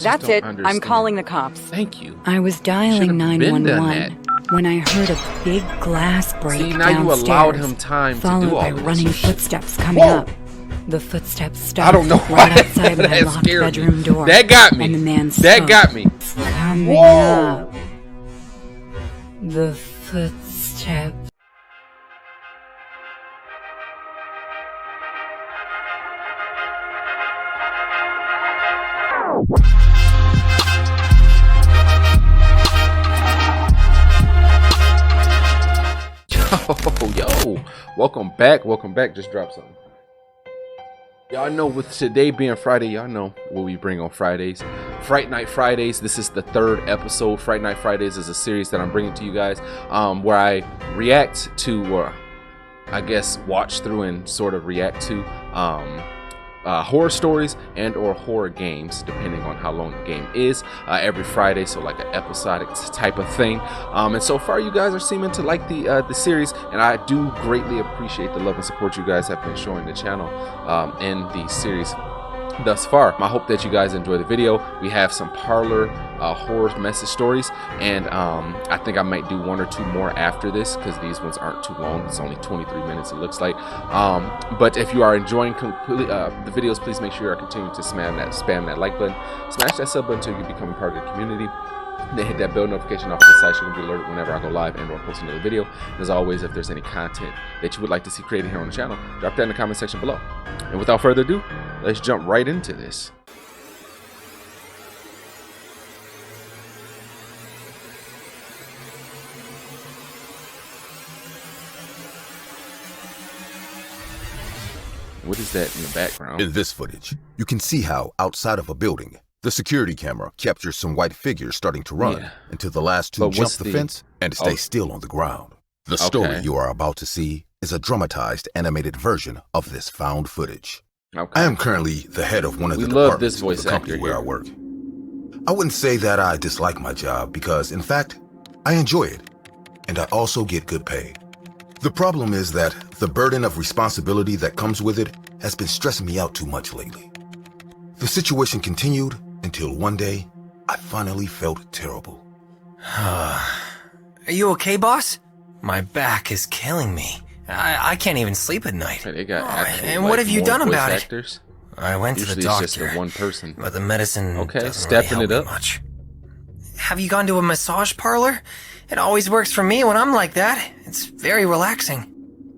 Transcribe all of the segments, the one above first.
That's it. I'm understand. calling the cops. Thank you. I was dialing Should've been done 911 when I heard a big glass break See, now you downstairs, allowed him time to followed do all by this. running footsteps coming Whoa. up. The footsteps stopped I don't know right why outside my that locked scared bedroom me. door. That got me. And the man That spoke. got me. Coming Whoa. up. The footsteps. Yo, welcome back. Just drop something. Y'all know with today being Friday, y'all know what we bring on Fridays. Fright Night Fridays. This is the third episode. Fright Night Fridays is a series that I'm bringing to you guys, where I react to, or I guess watch through and sort of react to horror stories and or horror games, depending on how long the game is, every Friday, so like an episodic type of thing. And so far you guys are seeming to like the series, and I do greatly appreciate the love and support you guys have been showing the channel in the series thus far. I hope that you guys enjoy the video. We have some Parlor horror message stories, and I think I might do one or two more after this because these ones aren't too long. It's only 23 minutes, it looks like. But if you are enjoying the videos, please make sure you are continuing to spam that like button, smash that sub button so you can become a part of the community. Then hit that bell notification off to the side so you can be alerted whenever I go live and or post another video. And as always, if there's any content that you would like to see created here on the channel, drop that in the comment section below. And without further ado, let's jump right into this. What is that in the background? In this footage, you can see how, outside of a building, the security camera captures some white figures starting to run until the last two But jump what's the the- fence and stay still on the ground. The story Okay. you are about to see is a dramatized animated version of this found footage. Okay. I am currently the head of one of We the love this departments voice of the company actor where here. I work. I wouldn't say that I dislike my job because, in fact, I enjoy it, and I also get good pay. The problem is that the burden of responsibility that comes with it has been stressing me out too much lately. The situation continued until one day, I finally felt terrible. Are you okay, boss? My back is killing me. I can't even sleep at night. Hey, they got actual, and like, what have you more done voice about actors. I went to the Usually doctor, it's just the one person. but the medicine Okay, doesn't stepping really it help up. me much. Have you gone to a massage parlor? It always works for me when I'm like that. It's very relaxing.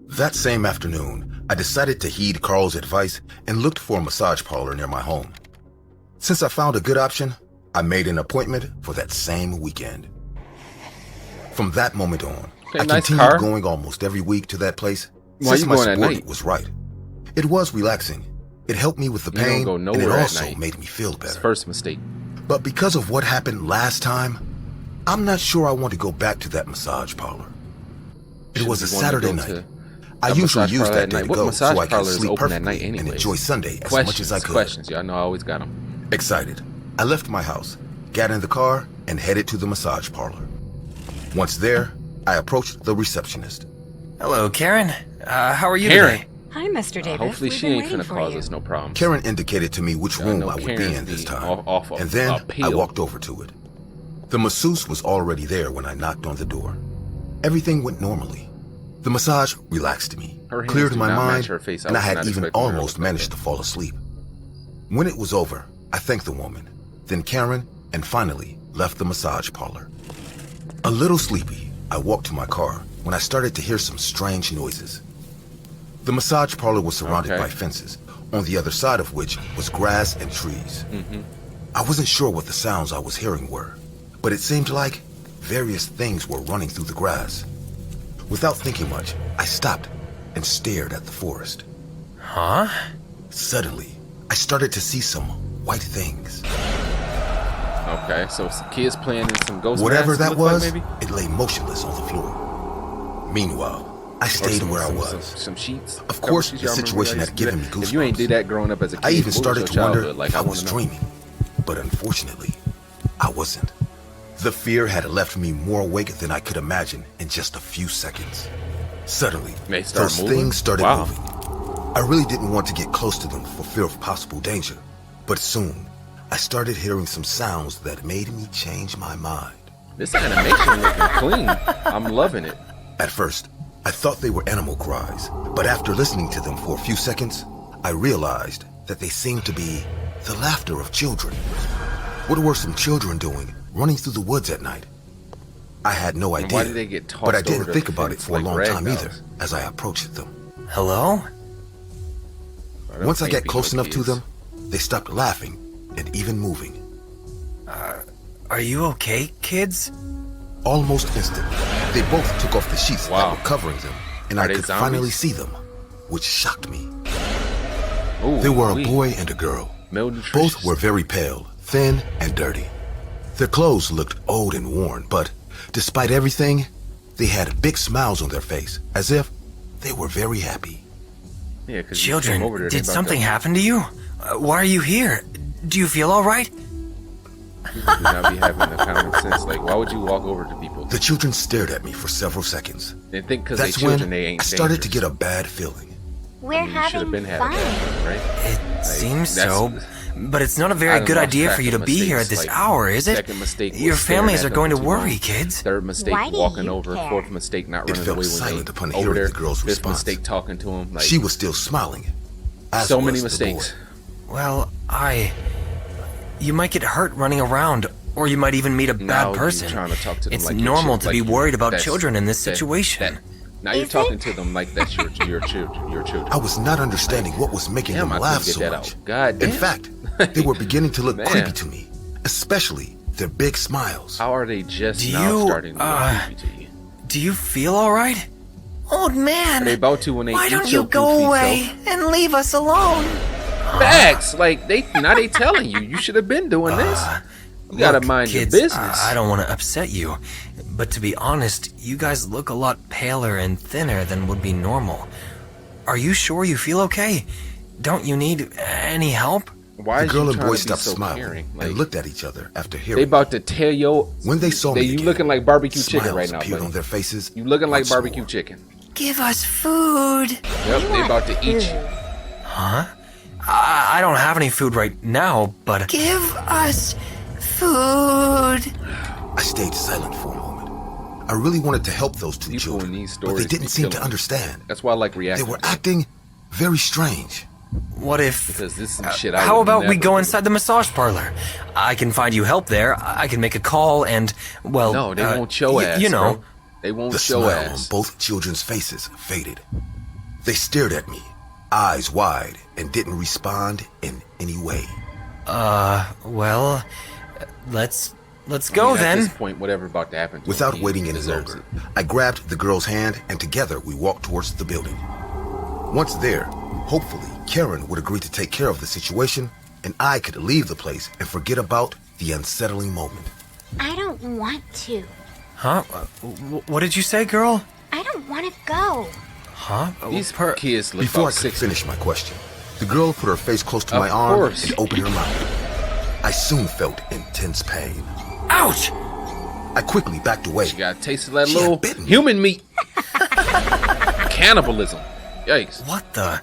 That same afternoon, I decided to heed Carl's advice and looked for a massage parlor near my home. Since I found a good option, I made an appointment for that same weekend. From that moment on, Okay, I nice continued car. going almost every week to that place. Why Since you my going at support night? was right. It was relaxing. It helped me with the You don't pain, go and nowhere it at also night. made me feel It's better. first mistake. But because of what happened last time, I'm not sure I want to go back to that massage parlor. It was a Shouldn't you Saturday wanna go night. to I a usually massage use parlor that at day night? to What go massage so I can parlor is sleep open at night perfectly and anyways? enjoy Sunday as much as I could. Questions. Y'all know I always got them. Excited, I left my house, got in the car, and headed to the massage parlor. Once there, I approached the receptionist. Hello, Karen. How are you Karen. today? Hi, Mr. Davis. Hopefully We've she been ain't waiting finna for cause you. us no problems. Karen indicated to me which I room know I would be Karen's in this the time, off of and then I appeal. walked over to it. The masseuse was already there when I knocked on the door. Everything went normally. The massage relaxed me, Her hands cleared do my not match mind, her face. I and I was had not even expecting her to almost look like managed that. to fall asleep. When it was over, I thanked the woman, then Karen, and finally left the massage parlor. A little sleepy, I walked to my car when I started to hear some strange noises. The massage parlor was surrounded Okay. by fences, on the other side of which was grass and trees. I wasn't sure what the sounds I was hearing were, but it seemed like various things were running through the grass. Without thinking much, I stopped and stared at the forest. Huh? Suddenly, I started to see some white things. Okay, so some kids playing in some ghost Whatever masks, that look like, was, maybe? it lay motionless on the floor. Meanwhile, I Or stayed some- where I some- was. Some sheets. Of course, Cover sheets, the y'all remember situation y'all had used to do given that? me If you ain't goosebumps. did that growing up as a kid, I even what was started your to wonder childhood like? if I wanna was know. dreaming, but unfortunately, I wasn't. The fear had left me more awake than I could imagine in just a few seconds. Suddenly, They start those moving? things started Wow. moving. I really didn't want to get close to them for fear of possible danger, but soon, I started hearing some sounds that made me change my mind. This animation looking clean. I'm loving it. At first, I thought they were animal cries, but after listening to them for a few seconds, I realized that they seemed to be the laughter of children. What were some children doing running through the woods at night? I had no idea, why did they get tossed but I over didn't the think about it fence for a like long rag time either dolls? as I approached them. Hello? Oh, them Once I can't got be close no enough to kids. them, they stopped laughing and even moving. Are you okay, kids? Almost instantly, they both took off the sheets Wow. that were covering them, and Are I they could zombies? finally see them, which shocked me. Ooh, They were a wee. boy and a girl. Malnutritious. Both were very pale, thin, and dirty. Their clothes looked old and worn, but despite everything, they had big smiles on their face, as if they were very happy. Yeah, 'cause you came over Children, there, they did about something to- happen to you? Why are you here? Do you feel all right? People do not be having the common sense. Like, why would you walk over to people The children stared at me for several seconds. and think because they That's children when they ain't I started to dangerous? get a bad feeling. We're You should have having been having fun. that, right? It seems that's- so, but it's not a I very done good lost idea track for you of to be here at mistakes, this like, hour, is it? second mistake was Your staring families at are them going to too worry, long. kids. Third mistake, Why do walking you over. care? Fourth mistake, not It running felt away when silent they upon over hearing there. the girl's Fifth response. mistake, talking to him. Like, She was still smiling. As so was many the mistakes. boy. Well, you might get hurt running around, or you might even meet a Now bad you person. trying to talk to them It's like you're normal chil- to like be you- worried about that's- children in this that- situation. Now you're Is talking it? to them like that's your children. I was not understanding what was making Damn, them I laugh couldn't so get that much. out. God In damn. fact, they were beginning to look Man. creepy to me, especially their big smiles. How are they just Do now you, starting to look creepy to you? Do you feel all right? Old man, Are they about to when they why eat don't your you go goofy away self? and leave us alone? Facts, like they telling you. You should have been doing this. You gotta Look, mind kids, your business. I don't want to upset you, but to be honest, you guys look a lot paler and thinner than would be normal. Are you sure you feel okay? Don't you need any help? Why The is girl you and trying boy to be stopped so smiling caring? and Like, looked at each other after they hearing. about to tell yo. When they saw me you again, looking like barbecue chicken smiles right now, appeared buddy. on their faces. You looking like once barbecue more. chicken. Give us food. Yep, they about to eat you. Huh? I don't have any food right now, but... Give us food. I stayed silent for a moment. I really wanted to help those two People in children, these but they stories didn't be seem to killing me. understand. That's why I like They reacting. were to them, acting very strange. What if... because this is some shit. I How would about we never go do. inside the massage parlor? I can find you help there. I can make a call and, well... No, they won't show ass. You know. bro. They won't The show smile ass. on both children's faces faded. They stared at me, eyes wide, and didn't respond in any way. Well, let's I go mean, At then. this point, whatever about to happen to Without him, he waiting any deserves longer, it. I grabbed the girl's hand and together we walked towards the building. Once there, hopefully Karen would agree to take care of the situation and I could leave the place and forget about the unsettling moment. I don't want to. Huh? What did you say, girl? I don't want to go. Huh? These kids look Before I about could 6. finish my question, the girl put her face close to Of my arm course. and opened her mouth. I soon felt intense pain. Ouch! I quickly backed away. She got a taste of that She had little bitten me. human meat. Cannibalism. Yikes. What the?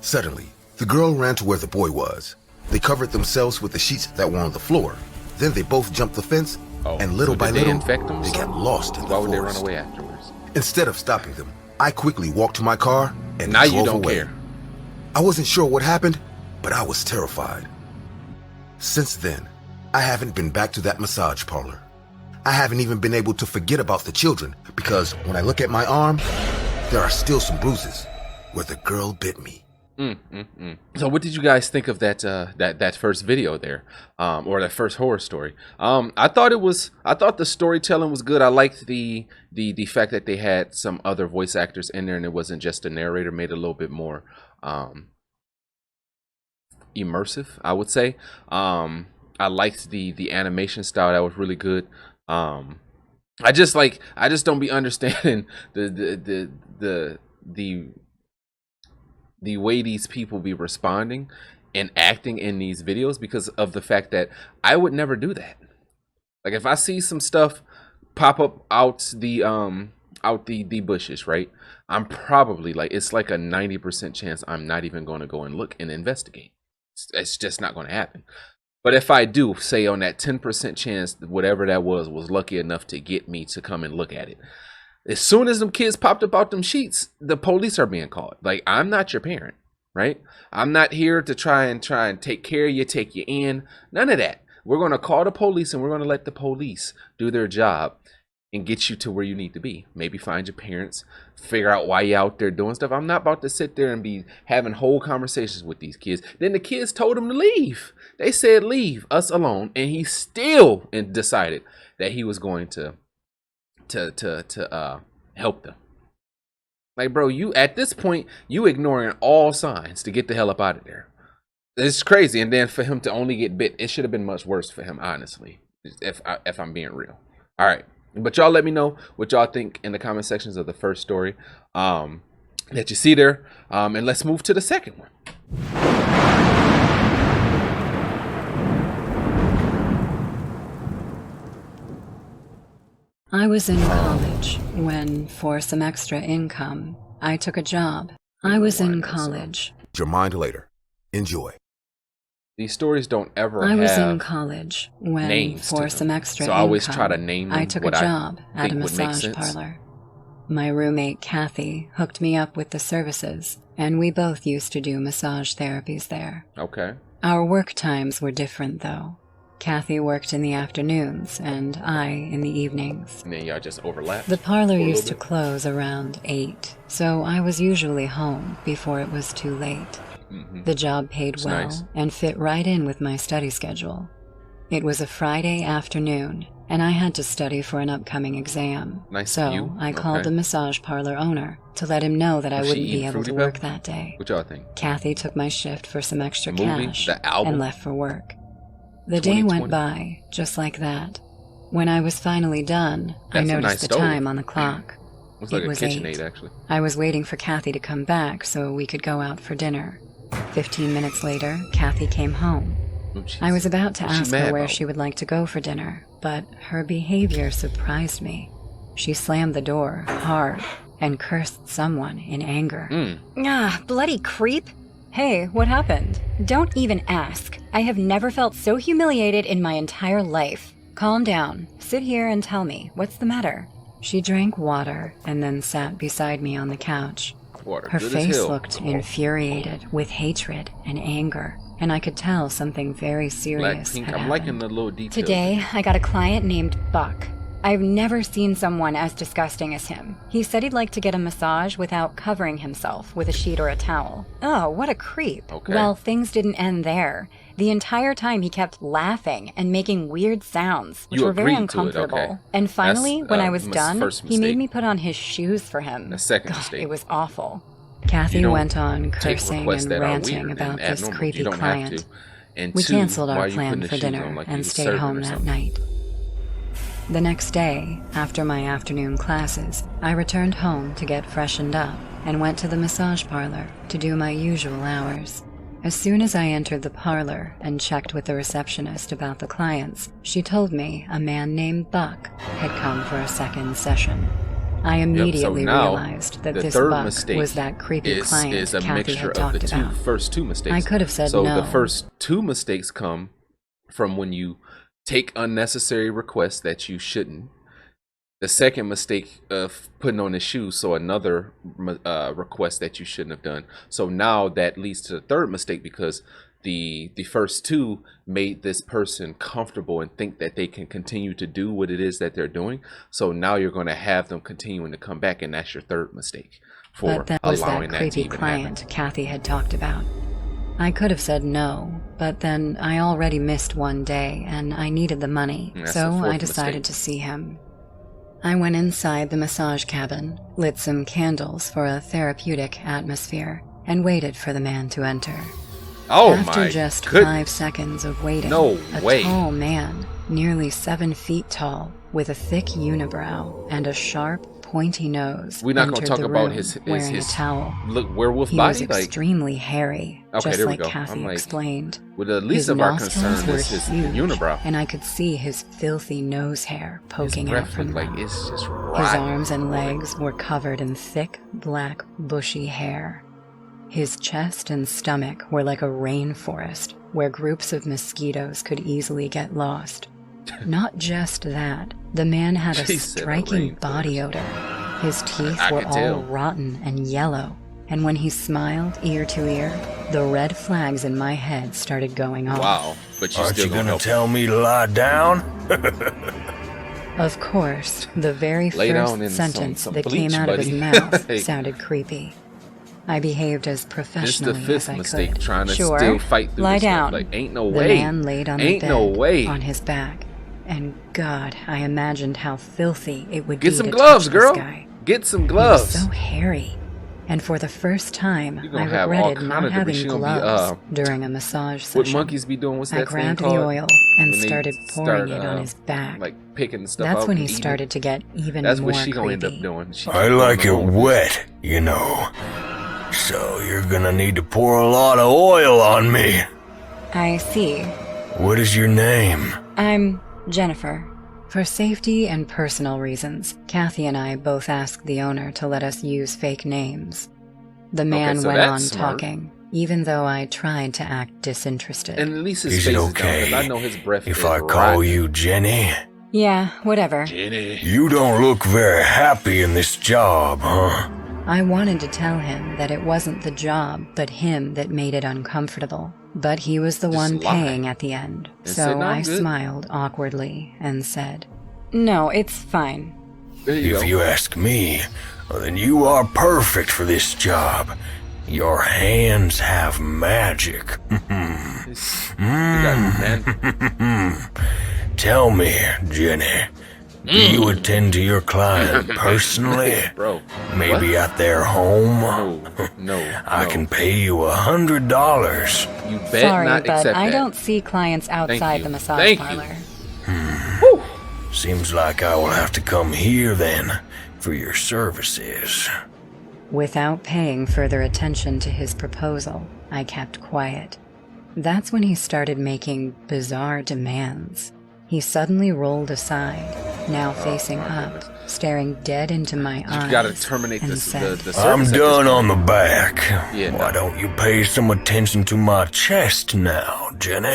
Suddenly, the girl ran to where the boy was. They covered themselves with the sheets that were on the floor. Then they both jumped the fence, Oh, and little so by did they little, infect them or they got something? lost in the Why would they forest. run away afterwards? Instead of stopping them, I quickly walked to my car and Now drove you don't away. care. I wasn't sure what happened, but I was terrified. Since then, I haven't been back to that massage parlor. I haven't even been able to forget about the children because when I look at my arm, there are still some bruises where the girl bit me. So what did you guys think of that that first video there, or that first horror story? I thought the storytelling was good. I liked the fact that they had some other voice actors in there and it wasn't just a narrator. Made it a little bit more immersive, I would say. I liked the animation style. That was really good. I just don't be understanding the way these people be responding and acting in these videos because of the fact that I would never do that. Like if I see some stuff pop up out the bushes, right? I'm probably like, it's like a 90% chance I'm not even going to go and look and investigate. It's just not going to happen. But if I do, say on that 10% chance, whatever that was lucky enough to get me to come and look at it. As soon as them kids popped up out them sheets, the police are being called. Like, I'm not your parent, right? I'm not here to try and take care of you, take you in. None of that. We're going to call the police and we're going to let the police do their job and get you to where you need to be. Maybe find your parents, figure out why you're out there doing stuff. I'm not about to sit there and be having whole conversations with these kids. Then the kids told him to leave. They said, leave us alone. And he still decided that he was going to help them. Like, bro, you at this point, you ignoring all signs to get the hell up out of there. It's crazy. And then for him to only get bit, it should have been much worse for him, honestly, if I'm being real. All right. But y'all let me know what y'all think in the comment sections of the first story that you see there. And let's move to the second one. I was in college when, for some extra income, I took a job. I was in college. Your mind later. Enjoy. These stories don't ever I was have in college when, names to for them. some extra So I always income, try to name them I took a what I job at a think would make massage sense. parlor. My roommate Kathy hooked me up with the services, and we both used to do massage therapies there. Okay. Our work times were different, though. Kathy worked in the afternoons, and I in the evenings. And then y'all just overlap. The parlor used to close around 8, so I was usually home before it was too late. The job paid It's well nice. and fit right in with my study schedule. It was a Friday afternoon, and I had to study for an upcoming exam. Nice So view. I called Okay. the massage parlor owner to let him know that I Was she wouldn't be eating able Fruity to Pebble? work that day. What y'all think? Kathy took my shift for some extra The movie? cash The album? and left for work. The day 2020? went by just like that. When I was finally done, I That's a noticed nice the stove. time on the clock. Looks like It a was KitchenAid, 8. actually. I was waiting for Kathy to come back so we could go out for dinner. 15 minutes later, Kathy came home. I was about to What's she ask mad her where about? she would like to go for dinner, but her behavior surprised me. She slammed the door hard and cursed someone in anger. Ah, bloody creep. Hey, what happened? Don't even ask. I have never felt so humiliated in my entire life. Calm down. Sit here and tell me. What's the matter? She drank water and then sat beside me on the couch. Water, Her good as face hell. looked infuriated with hatred and anger, and I could tell something very serious Blackpink. had I'm liking happened. the little details. Today, I got a client named Buck. I've never seen someone as disgusting as him. He said he'd like to get a massage without covering himself with a sheet or a towel. Oh, what a creep. Okay. Well, things didn't end there. The entire time he kept laughing and making weird sounds, which You were very agreed to it, uncomfortable. okay. And finally, That's, when I was mis- done, first he made mistake. me put on his shoes for him. The second God, mistake. It was awful. Kathy You don't went on take cursing requests and that are ranting weird about and this abnormal. creepy You don't client. have to. And We two, canceled why our you plan putting the for shoes dinner on like you and was stayed serving home or that something? night. The next day, after my afternoon classes, I returned home to get freshened up and went to the massage parlor to do my usual hours. As soon as I entered the parlor and checked with the receptionist about the clients, she told me a man named Buck had come for a second session. I immediately now, realized that the this third Buck mistake was that creepy is client a Kathy mixture had of talked the about. first two mistakes. I could have said so no. the first two mistakes come from when you take unnecessary requests that you shouldn't. The second mistake of putting on his shoes, so another request that you shouldn't have done. So now that leads to the third mistake because the first two made this person comfortable and think that they can continue to do what it is that they're doing. So now you're going to have them continuing to come back, and that's your third mistake for But that was allowing that that to creepy even client happen. Kathy had talked about. I could have said no, but then I already missed one day and I needed the money, That's so the fourth I decided mistake. to see him. I went inside the massage cabin, lit some candles for a therapeutic atmosphere, and waited for the man to enter. Oh After my just goodness. 5 seconds of waiting, No a way. tall man, nearly 7 feet tall, with a thick unibrow and a sharp, pointy nose, We're not gonna entered talk the about room his wearing a towel. look werewolf He body. was Like, extremely hairy, Okay, just there we like go. Kathy I'm like, explained. with the His least of our nostrils concern were is his huge, unibrow. and I could see his filthy nose hair His poking out breath from looked like them. it's just His rotten. arms and legs were covered in thick, black, bushy hair. His chest and stomach were like a rainforest where groups of mosquitoes could easily get lost. Not just that, the man had a She said a striking rainforest. body odor. His teeth I were could all tell. rotten and yellow, and when he smiled ear to ear, the red flags in my head started going off. Wow. But you Aren't still you gonna gonna help. tell me to lie down? Of course, the very Lay down in first some sentence that bleach, came out of his buddy. mouth Hey. sounded creepy. I behaved as It's professionally the fifth as I mistake could. trying to Sure. still fight through Lie this stuff. down. Like, ain't no The way. man laid on Ain't the bed, no way. on his back, and God, I imagined how filthy it would Get be some to gloves, touch girl. This guy. Get some He gloves. was so hairy, and for the first time, You're gonna I have all regretted kind not of debris. having She gonna be, gloves during a massage session. What monkeys be doing? What's I that thing grabbed called? the oil and When they started start, pouring it on his back. Like picking stuff That's out when and he eating started it. to get even That's more what she gonna end up creepy. doing. She I keep like it going along. wet, you know. So you're gonna need to pour a lot of oil on me. I see. What is your name? I'm Jennifer. For safety and personal reasons, Kathy and I both asked the owner to let us use fake names. The man so went that's on smart. talking, even though I tried to act disinterested. And at least his Is face it is down, 'cause okay I know his breath if is I call rotten. you Jenny? Yeah, whatever. Jenny. You don't look very happy in this job, huh? I wanted to tell him that it wasn't the job, but him that made it uncomfortable. But he was the Just one lie. paying at the end. And said, So "No, I'm I good." smiled awkwardly and said, No, it's fine. There you If go. you ask me, then you are perfect for this job. Your hands have magic. You got man. Tell me, Jenny, do you attend to your client personally? Bro. Maybe at their home? No. I can pay you $100. You bet Sorry, not but accept I that. don't see clients outside you. the massage Thank you. parlor. Seems like I will have to come here then for your services. Without paying further attention to his proposal, I kept quiet. That's when he started making bizarre demands. He suddenly rolled aside, now facing up, staring dead into my eyes. You gotta terminate and the said, service. I'm at this done point. on the back. Yeah, Why no. don't you pay some attention to my chest now, Jenny?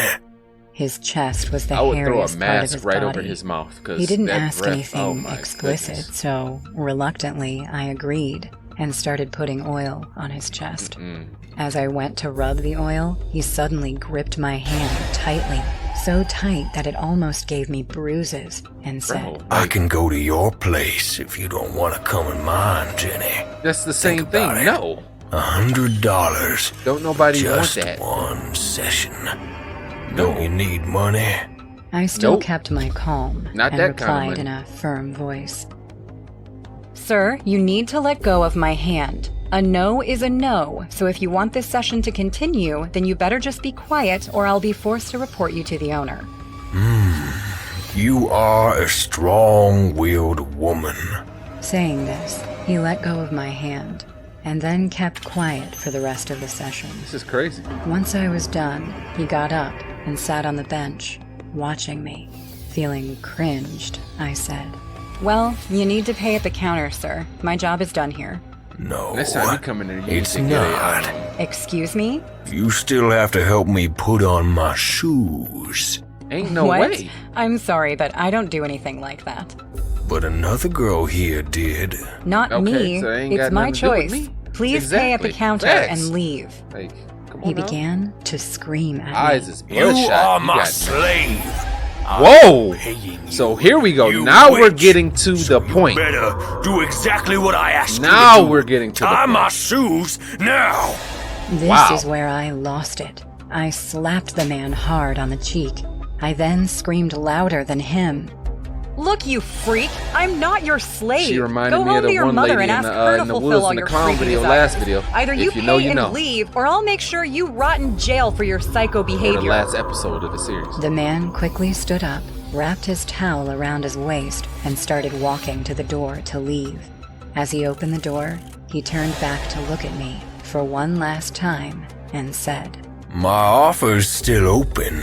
His chest was the I would throw a hairiest part of mask his right body. over his mouth. Cause He didn't that ask breath, anything oh my explicit, goodness. so reluctantly I agreed and started putting oil on his chest. As I went to rub the oil, he suddenly gripped my hand tightly, so tight that it almost gave me bruises, and said, I can go to your place if you don't want to come in mine, Jenny. That's the same Think thing. about it. No. $100. Don't nobody Just want that. one session. No. Don't you need money? I still Nope. kept my calm Not and that kind of replied money. in a firm voice. Sir, you need to let go of my hand. A no is a no, so if you want this session to continue, then you better just be quiet or I'll be forced to report you to the owner. You are a strong-willed woman. Saying this, he let go of my hand, and then kept quiet for the rest of the session. This is crazy. Once I was done, he got up and sat on the bench, watching me. Feeling cringed, I said, Well, you need to pay at the counter, sir. My job is done here. No, Next time you come in there, you need it's to get not. Excuse me? You still have to help me put on my shoes. Ain't no What? way. I'm sorry, but I don't do anything like that. But another girl here did. Not Okay, me. so it ain't It's got my nothing to do with choice. me. Please pay at the Exactly. counter Facts. and leave. Like, come on He now. began to scream at Eyes me. is You bloodshot. are my got slave. Whoa! Paying you. So here we go. You Now we're witch. getting to the point. Better do exactly what I asked Now you to do. we're getting to the Tie point. my shoes now. This Wow. is where I lost it. I slapped the man hard on the cheek. I then screamed louder than him. Look, you freak! I'm not your slave. She reminded Go me home of the to your one mother lady and in ask the, her to in the fulfill woods all in the your clown freaky video, desires. last video. Either you If you pay know, you and know. leave, or I'll make sure you rot in jail for your psycho Or the behavior. last episode of the series. The man quickly stood up, wrapped his towel around his waist, and started walking to the door to leave. As he opened the door, he turned back to look at me for one last time and said, My offer's still open.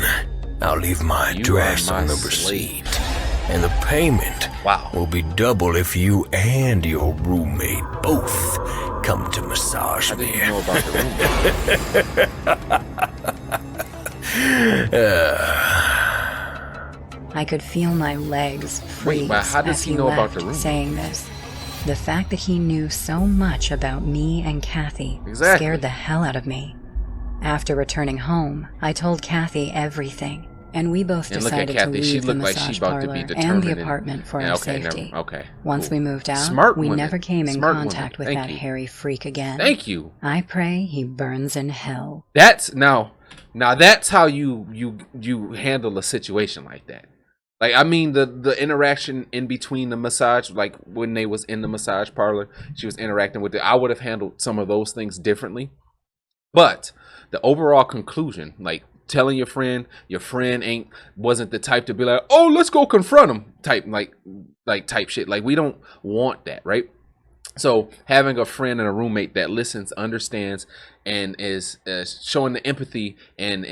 I'll leave my You address are my on the slave. receipt. And the payment Wow. will be double if you and your roommate both come to massage How did me. you know about the room? I could feel my legs freeze but how does as he he know about left, the room? saying this. The fact that he knew so much about me and Kathy Exactly. scared the hell out of me. After returning home, I told Kathy everything, and we both And look at decided to Kathy, she leave the looked like she massage about to be parlor and determined the and- apartment for Yeah, our okay, safety. okay. Once Cool. we moved out, Smart we women. never came in Smart contact women. with Thank that you. hairy freak again. Thank you. I pray he burns in hell. That's now that's how you handle a situation like that. Like, I mean, the interaction in between the massage, like when they was in the massage parlor, she was interacting with it. I would have handled some of those things differently. But the overall conclusion, like telling your friend wasn't the type to be like, oh, let's go confront him type, type shit. Like, we don't want that, right? So having a friend and a roommate that listens, understands, and is showing the empathy and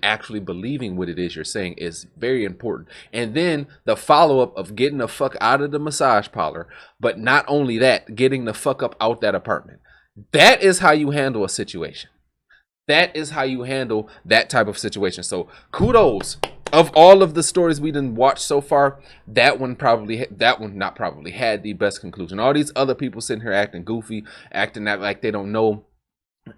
actually believing what it is you're saying is very important. And then the follow up of getting the fuck out of the massage parlor, but not only that, getting the fuck up out that apartment. That is how you handle a situation. That is how you handle that type of situation. So kudos. Of all of the stories we done watched so far, that one had the best conclusion. All these other people sitting here acting goofy, acting like they don't know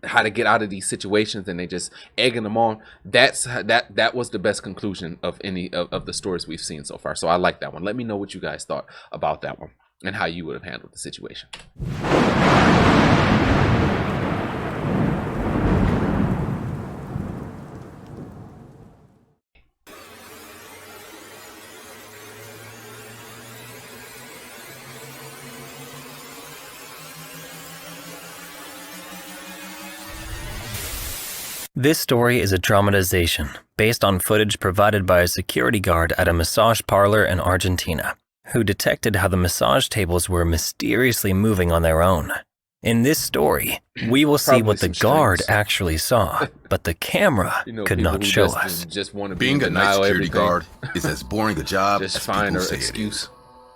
how to get out of these situations, and they just egging them on. That was the best conclusion of any of the stories we've seen so far. So I like that one. Let me know what you guys thought about that one and how you would have handled the situation. This story is a dramatization based on footage provided by a security guard at a massage parlor in Argentina, who detected how the massage tables were mysteriously moving on their own. In this story, we will see Probably what the some guard strings. actually saw, but the camera You know, could people not who show just, us. Just want to be Being in a night denial security everything. guard is as boring a job Just as find people an say excuse. it is.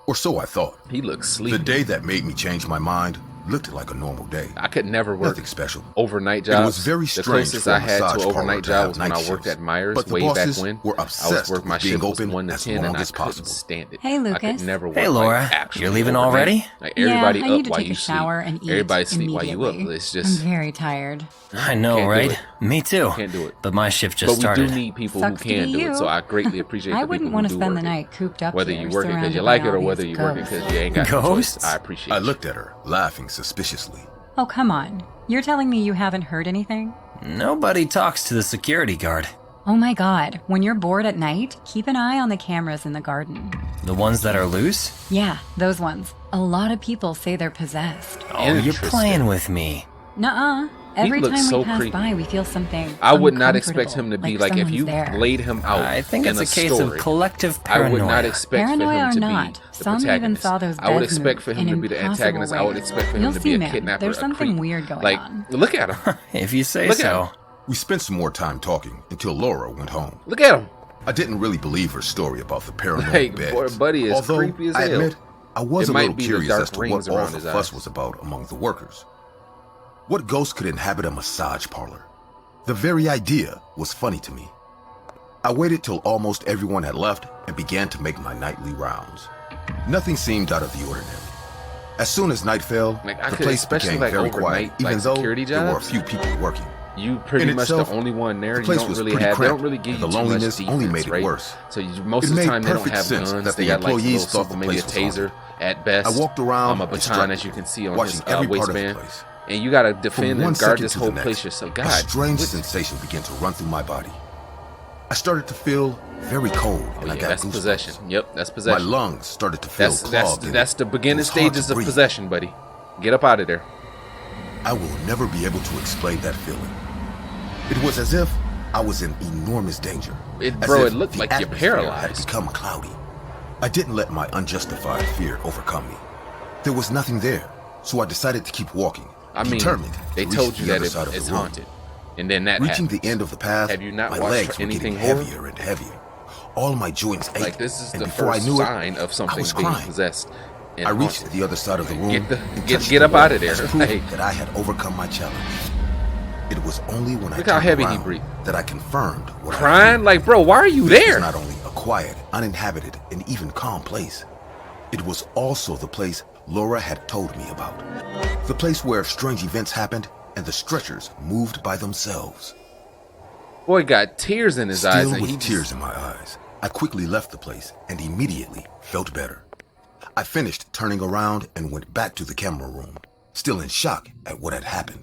Or so I thought. He looks sleepy. The day that made me change my mind looked like a normal day. I could never work Nothing special. overnight jobs. It was very The strange closest for a I had to massage an parlor overnight to have job was when night I worked shifts. at Myers But the way back bosses when. were I was obsessed working my with being shift was open 1 to as 10 long and I as couldn't possible. stand it. Hey, I Lucas. could never work Hey, Laura. like, actually You're leaving overnight. already? Like, Yeah, everybody I up need to while take you a shower sleep. and eat Everybody sleep while you up. immediately. It's just I'm very tired. I know, Can't do right? it. Me too. Can't do it. But my shift just But we started. do need people Sucks who to can be do it. you. So I greatly appreciate I the wouldn't people want who to do spend work the it. night cooped up Whether here, you work it because you surrounded like by it or all whether these you work it because ghosts. you ain't got no choice. Ghosts? I appreciate I you. looked at her, laughing suspiciously. Oh, come on. You're telling me you haven't heard anything? Nobody talks to the security guard. Oh my god, when you're bored at night, keep an eye on the cameras in the garden. The ones that are loose? Yeah, those ones. A lot of people say they're possessed. Oh, you're Interesting. playing with me. Nuh-uh. Every looks time so we pass creepy. by, we feel something I would not expect him to be like if someone's you there. laid him out. I think in it's a case story, of collective I paranoia. would not expect Paranoia for him or to not, be the some even protagonist. saw those I would beds expect move for him in to be the impossible antagonist. I would ways. expect for him You'll to see, be a man. kidnapper. There's a something creep. weird going like, on. Look at him. If you say Look at so. him. We spent some more time talking until Laura went home. Look at him. I didn't really believe her story about the paranormal Like, beds. boy, buddy is Although, creepy as I hell. admit, I was It a might little be the curious dark as to rings what all around the his fuss eyes. was about among the workers. What ghost could inhabit a massage parlor? The very idea was funny to me. I waited till almost everyone had left and began to make my nightly rounds. Nothing seemed out of the ordinary. As soon as night fell, Like, I the could- place especially, became like, very overnight, quiet, even like, though security there were a jobs. few people working. You pretty In much itself, the only one there. the You place don't was really pretty have. They don't cramped, really give and you the too much loneliness defense, only made it right? worse. So most It of the made time they don't perfect have sense guns. that They the got like a employees little thought the something, maybe a place was taser at best. I walked around a baton, distracted, as you can see on watching his every part of the waistband. place. And you gotta From defend one and guard second this to whole the place next, yourself. a God, strange what- sensation began to run through my body. I started to feel very cold, Oh and I yeah, got that's goosebumps. possession. Yep, that's My possession. lungs started to feel clogged. That's the and beginning it was hard to stages of breathe. possession, buddy. Get up out of there. I will never be able to explain that feeling. It was as if I was in enormous danger. As Bro, if it looked the like you're atmosphere had paralyzed. become cloudy. I didn't let my unjustified fear overcome me. There was nothing there, so I decided to keep walking. I mean, determined they to reach told you the that other side of it's the room. haunted, and then that Reaching happened. the end of the path, Have you not my watched legs were anything getting horror? heavier and heavier. All my joints ached, Like, this is and the before I first knew it, sign of I something was being crying. possessed. and I reached the other side of the room. Get up out of there. As proof Hey. that I had overcome my challenge. It was only when Look I how turned heavy he around breathed. that I confirmed what I Crying? knew. Like, bro, why are you This there? was not only a quiet, uninhabited, and even calm place. It was also the place Laura had told me about. The place where strange events happened and the stretchers moved by themselves. Boy got tears in his eyes. Still And with he tears in my eyes, I quickly left the place and immediately felt better. I finished turning around and went back to the camera room, still in shock at what had happened.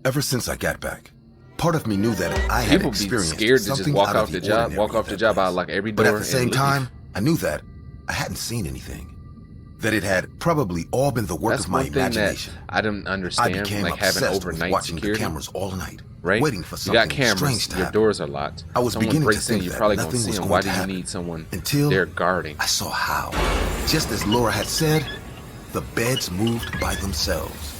Ever since I got back, part of me knew that I had People be experienced scared to just something walk out off of the the job, ordinary walk off at the that job out place. like every But door at the same and leave. time, I knew that I hadn't seen anything. That it had probably all been the work That's of my one thing that imagination. I didn't I understand, became like having obsessed with overnight watching security. the cameras all night, Right? waiting for You something got cameras, strange to your happen. doors are locked. I was Someone beginning to breaks in, think you're that probably gonna nothing see was them. going Why to do you happen need someone until there guarding? I saw how. Just as Laura had said, the beds moved by themselves.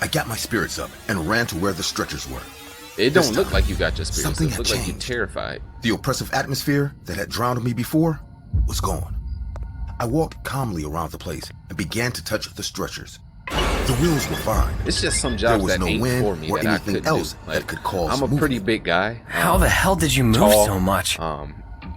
I got my spirits up and ran to where the stretchers were. It This don't look time, like you got your spirits. something It had look like you're changed. terrified. The oppressive atmosphere that had drowned me before was gone. I walked calmly around the place and began to touch the stretchers. The wheels were fine. It's just some There jobs was that no ain't wind for me or that I anything couldn't else do. that Like, could cause I'm a pretty movement. big guy. How the hell did you move tall, so much?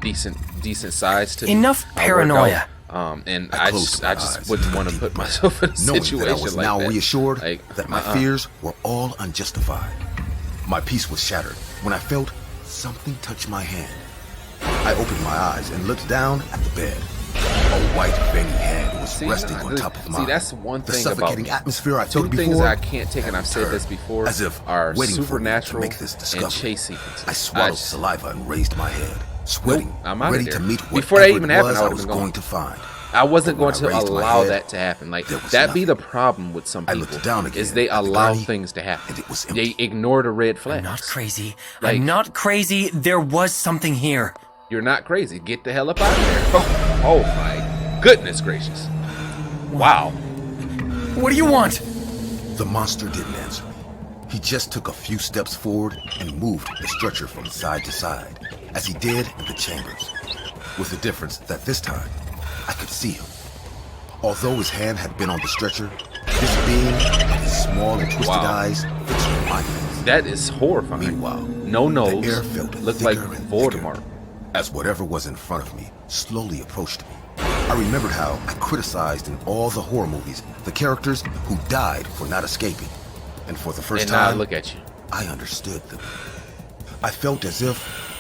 Decent size to me. Enough I work paranoia. out, and I I closed just, my I just eyes wouldn't and want to took a put deep breath, myself in a knowing situation that I was like now that. reassured Like, that my fears were all unjustified. My peace was shattered when I felt something touch my hand. I opened my eyes and looked down at the bed. A white, veiny hand was resting on top of mine. See, that's one The thing about suffocating me. atmosphere I Two felt things before I can't take, and I've said this before, as if are waiting for me to supernatural make this and discovery. chase sequences. I swallowed just- saliva and raised my head, sweating, Nope, I'm outta ready there. to meet Before whatever that even it happened, was I I would've was been gone. going to find. I wasn't But when going to I raised my allow head, that to happen. Like, there was that be nothing. the problem with some I people. looked down again is they at the allow gurney, things to happen. and it was They empty. ignore the red flags. I'm not crazy. Like- I'm not crazy. There was something here. You're not crazy. Get the hell up out of there. Oh my goodness gracious. Wow. What do you want? The monster didn't answer me. He just took a few steps forward and moved the stretcher from side to side, as he did in the chambers, with the difference that this time, I could see him. Although his hand had been on the stretcher, this being had his small and twisted Wow. eyes fixed on my face. That is horrifying. Meanwhile, no nose. the air felt Looked like thicker and Voldemort. thicker as whatever was in front of me slowly approached me. I remembered how I criticized in all the horror movies the characters who died for not escaping. And for the first And now time, look at you. I understood them. I felt as if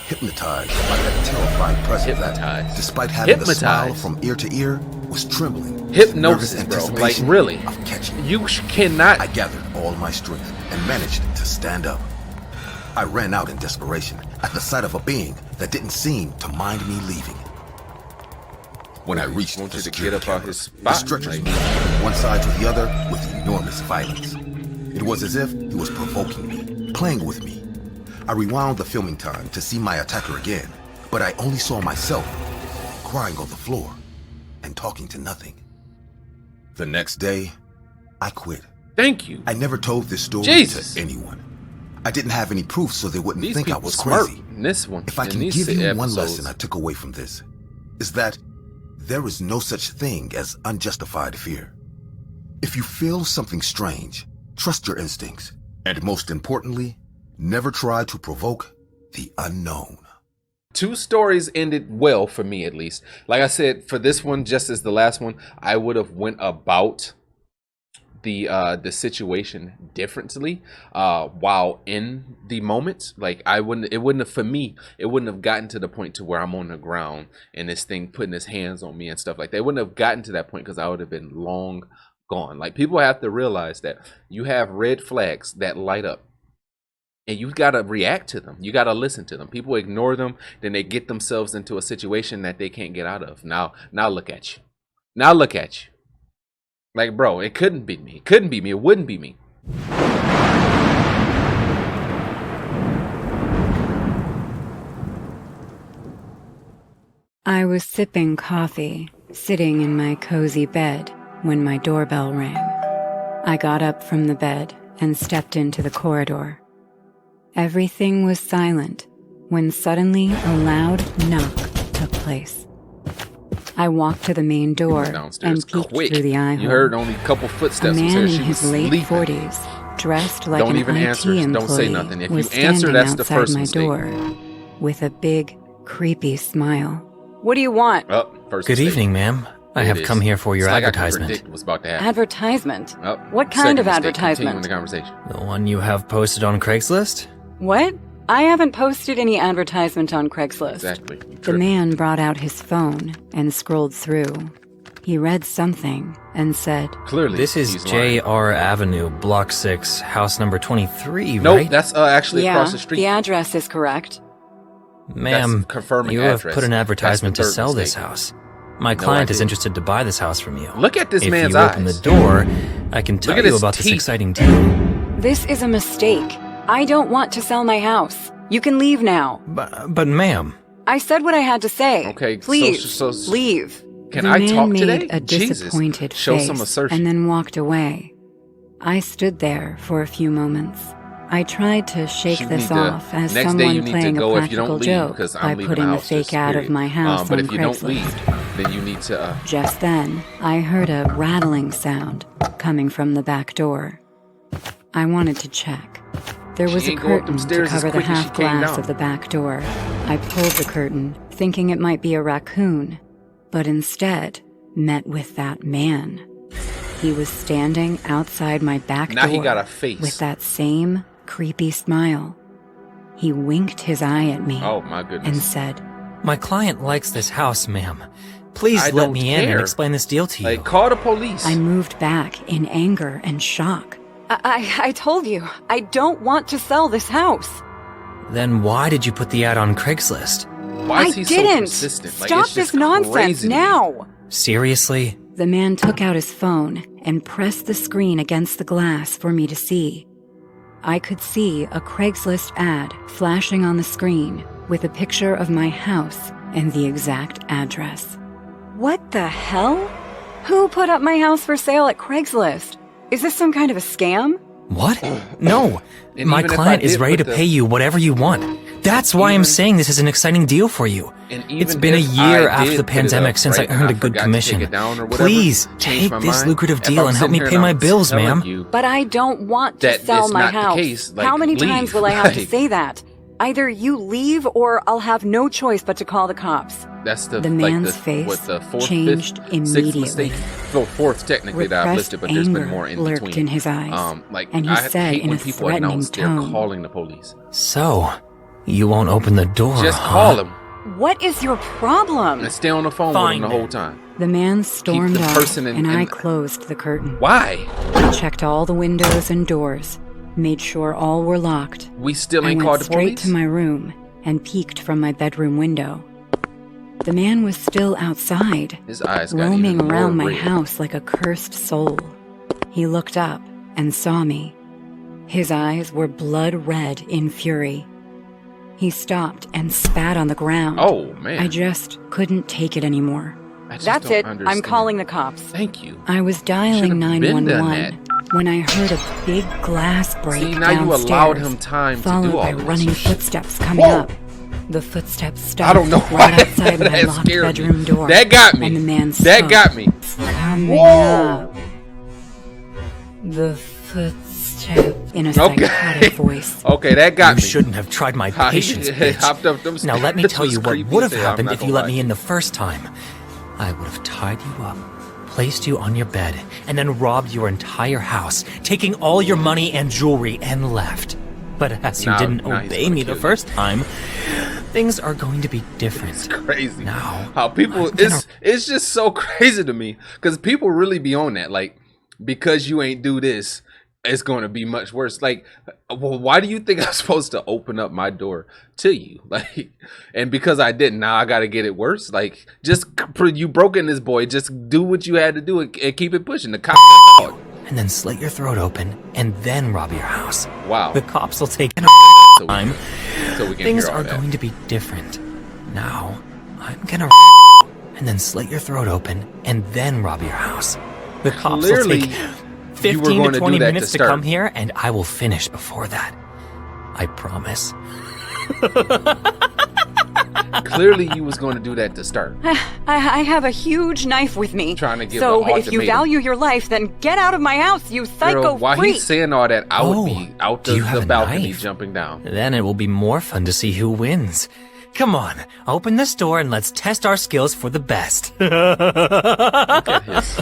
hypnotized by that terrifying presence that, Hypnotized. despite having a smile Hypnotized. from ear to ear, was trembling. with Hypnosis, nervous bro. Like, anticipation really. of catching me. You cannot. I gathered all my strength and managed to stand up. I ran out in desperation at the sight of a being that didn't seem to mind me leaving. When I reached Want the you to security get up out cameras, his the spot, stretchers like- moved from one side to the other with enormous violence. It was as if he was provoking me, playing with me. I rewound the filming time to see my attacker again, but I only saw myself crying on the floor and talking to nothing. The next day, I quit. Thank you. I never told this story Jesus. to anyone. I didn't have any proof so they wouldn't These think I people was smart crazy. in this one. If I in can these give you one episodes. lesson I took away from this, is that there is no such thing as unjustified fear. If you feel something strange, trust your instincts. And most importantly, never try to provoke the unknown. Two stories ended well for me, at least. Like I said, for this one, just as the last one, I would have went about the situation differently while in the moment. Like, it wouldn't have, for me, it wouldn't have gotten to the point to where I'm on the ground and this thing putting his hands on me and stuff like that. It wouldn't have gotten to that point because I would have been long gone. Like, people have to realize that you have red flags that light up. And you got to react to them. You got to listen to them. People ignore them. Then they get themselves into a situation that they can't get out of. Now look at you. Now look at you. Like, bro, it couldn't be me. It couldn't be me. It wouldn't be me. I was sipping coffee, sitting in my cozy bed, when my doorbell rang. I got up from the bed and stepped into the corridor. Everything was silent when suddenly a loud knock took place. I walked to the main door Downstairs and peeked quick. through the eye You hole. heard only a couple A footsteps. man Sarah. in She his was late sleeping. 40s, dressed like Don't an even IT answer. employee, Don't say nothing. If was you answer, standing that's the outside first my mistake. door with a big, creepy smile. What do you want? Oh, first Good mistake. evening, ma'am. I It have is. come here for your It's like I can advertisement. predict what's about to happen. Advertisement? Oh, What second kind of mistake. advertisement? Continuing the conversation. The one you have posted on Craigslist? What? I haven't posted any advertisement on Craigslist. Exactly. You The tripping. man brought out his phone and scrolled through. He read something and said, Clearly, This is he's lying. J.R. Avenue, Block 6, house number 23, Nope, right? that's actually Yeah, across the street. the address is correct. Ma'am, That's confirming you have address. put an That's advertisement the to third sell this mistake. house. My No, client I is didn't. interested to buy this house from you. Look at this if man's you open eyes. the door, I can tell at you his about this teeth. exciting deal. This is a mistake. I don't want to sell my house. You can leave now. But ma'am, I said what I had to say. Okay, Please, so- leave. Can the I man talk made today? a Jesus. disappointed Show face some assertion. and then walked away. I stood there for a few moments. I tried to shake You this need to- off as next day you someone need playing to a go if you practical don't leave, joke because I'm by leaving putting the the house, fake just ad period. of my house but on if you Craigslist. don't leave, then you need to. Just then, I heard a rattling sound coming from the back door. I wanted to check. There was She a ain't go up them curtain to stairs as cover the quick as she half came glass down. of the back door. I pulled the curtain, thinking it might be a raccoon, but instead met with that man. He was standing outside my back Now door he got a face. with that same creepy smile. He winked his eye at me Oh my and goodness. said, my client likes this house, ma'am. Please I let don't me in and care. explain this deal to you. Like, call the police. I moved back in anger and shock. I told you, I don't want to sell this house. Then why did you put the ad on Craigslist? Why is I he so didn't. persistent? Like, Stop it's just this nonsense crazy to me. now. Seriously? The man took out his phone and pressed the screen against the glass for me to see. I could see a Craigslist ad flashing on the screen with a picture of my house and the exact address. What the hell? Who put up my house for sale at Craigslist? Is this some kind of a scam? What? No. And My even if client I is did ready to put the- pay you whatever you want. That's why I'm Even- saying this is an exciting deal for you. And It's even been a if year I after did the put it pandemic up, since right, I earned and a good forgot to commission. take it down or whatever, Please changed take my this mind. lucrative If deal I'm and help sitting me here pay and my I'm bills, telling ma'am. you But I don't want to that sell it's my not the house. case, like, How many leave. times will I have to Like- say that? Either you leave or I'll have no choice but to call the cops. That's the The like man's the, face what, the fourth, changed fifth, immediately. sixth mistake. Well, fourth technically that I've Repressed listed, but there's been anger more in lurked between. in his eyes, Like and he I said hate in when a people threatening announce they're tone, calling the police. So, you won't open the door, Just huh? call them What is your problem? and stay on the phone Fine. with them the whole time. The man stormed the out, person in- and I in- closed the curtain. Why? I checked all the windows and doors, made sure all were locked. We still I ain't went called the straight police. to my room and peeked from my bedroom window. The man was still outside, His eyes got roaming even more around my red. house like a cursed soul. He looked up and saw me. His eyes were blood red in fury. He stopped and spat on the ground. Oh man, I just couldn't take it anymore. I just That's don't it. I'm understand. calling the cops. Thank you. I was dialing Should've been done 911 when I heard a big glass break See, now you downstairs, allowed him time to followed do all by this. running footsteps coming Whoa. up. The footsteps stopped I don't know right why outside my that locked scared bedroom me. door. That got me. And the man That spoke. got me. Coming Whoa. up. The footsteps in a Okay. psychotic voice. Okay, that got You me. shouldn't have tried my How he patience, hopped up them bitch. Now let me stairs tell you was what creepy would as have hell, I'm happened not if you gonna let lie. me in the first time. I would have tied you up, placed you on your bed, and then robbed your entire house, taking all your money and jewelry and left. But as you Now- didn't now he's obey gonna me the kill you. first time, things are going to be different. It's crazy. Now, How people I'm gonna- it's just so crazy to me because people really be on that. Like, because you ain't do this, it's going to be much worse. Like, well, why do you think I'm supposed to open up my door to you? Like, and because I didn't, now I got to get it worse. Like, just you broke in this boy. Just do what you had to do and keep it pushing. The cops. and then slit your throat open, and then rob your house. Wow. The cops will take So we- time. so we can Things hear all are that. going to be different. Now, I'm gonna and then slit your throat open, and then rob your house. The cops Clearly, will take you were 15 going to to 20 do that minutes to to start. come here, and I will finish before that. I promise. Clearly, you was going to do that to start. I have a huge knife with me. Trying to give so an if you ultimatum. value your life, then get out of my house, you psycho Girl, while freak. he's saying all that, I would be out do you have the a balcony knife? jumping down. Then it will be more fun to see who wins. Come on, open this door and let's test our skills for the best. Look at his.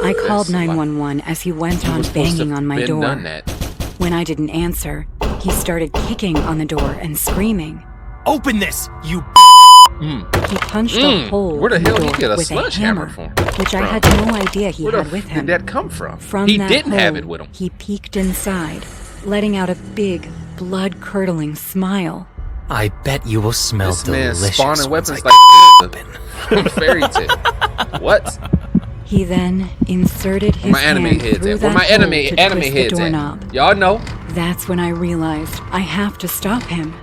I called That's a lot. 911 as he went on He was supposed to banging on my been door. done that. When I didn't answer, he started kicking on the door and screaming. Open this, you He punched a hole Where the in hell the he door get a with sledgehammer hammer, from? which I had no idea he Where the had with f him. did that come from? From He that didn't have hole, it with him. He peeked inside, letting out a big, blood-curdling smile. I bet you will smell This man delicious spawning once weapons I like from Fairy Tale. What? He then inserted his Where my anime hand heads through at? Where that my hole anime to twist the heads doorknob. at? Y'all know? That's when I realized I have to stop him.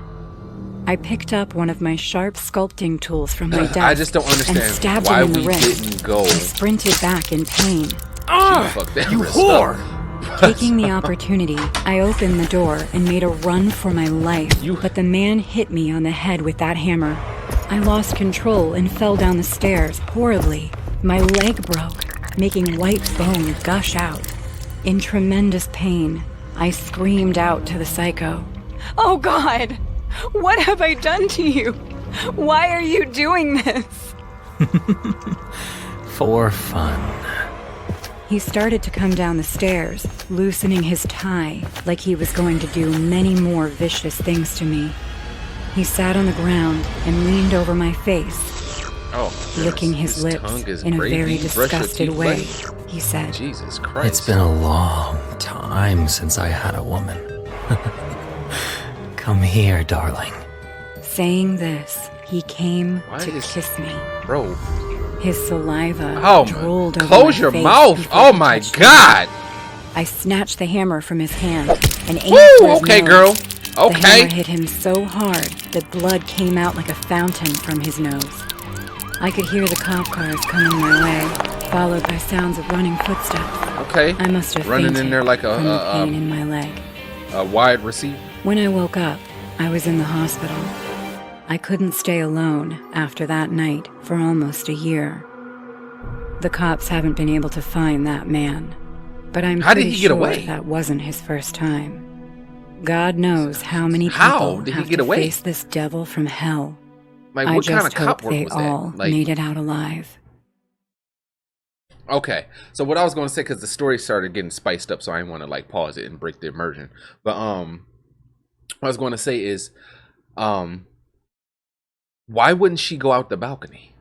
I picked up one of my sharp sculpting tools from my desk I just don't and understand stabbed why him in the we wrist. didn't go. I sprinted back in pain. Fuck that you wrist whore! up. Taking the opportunity, I opened the door and made a run for my life, but the man hit me on the head with that hammer. I lost control and fell down the stairs horribly. My leg broke, making white bone gush out. In tremendous pain, I screamed out to the psycho. Oh God! What have I done to you? Why are you doing this? For fun. He started to come down the stairs, loosening his tie like he was going to do many more vicious things to me. He sat on the ground and leaned over my face, Oh, licking his his lips tongue is in a gravy. very Brush your disgusted teeth, way. buddy. He said, Jesus Christ. It's been a long time since I had a woman. Come here, darling. saying this, he came Why to is- kiss me. Bro. His saliva Oh, drooled my. over Close my your face mouth. before Oh, he my touched me. God. I snatched the hammer from his hand and aimed Woo, for his okay, nose. girl. The Okay. hammer hit him so hard that blood came out like a fountain from his nose. I could hear the cop cars coming my way, followed by sounds of running footsteps. Okay. I must have Running fainted in there like from the pain in my leg. a wide receiver. When I woke up, I was in the hospital. I couldn't stay alone after that night for almost a year. The cops haven't been able to find that man, but I'm How did pretty he get sure away? that wasn't his first time. God knows how many How people did he have get to away? face this devil from hell. Like, I what just kind of hope cop work they was all that? Like, made it out alive. okay. So what I was going to say, because the story started getting spiced up, so I didn't want to like pause it and break the immersion. But what I was going to say is, why wouldn't she go out the balcony?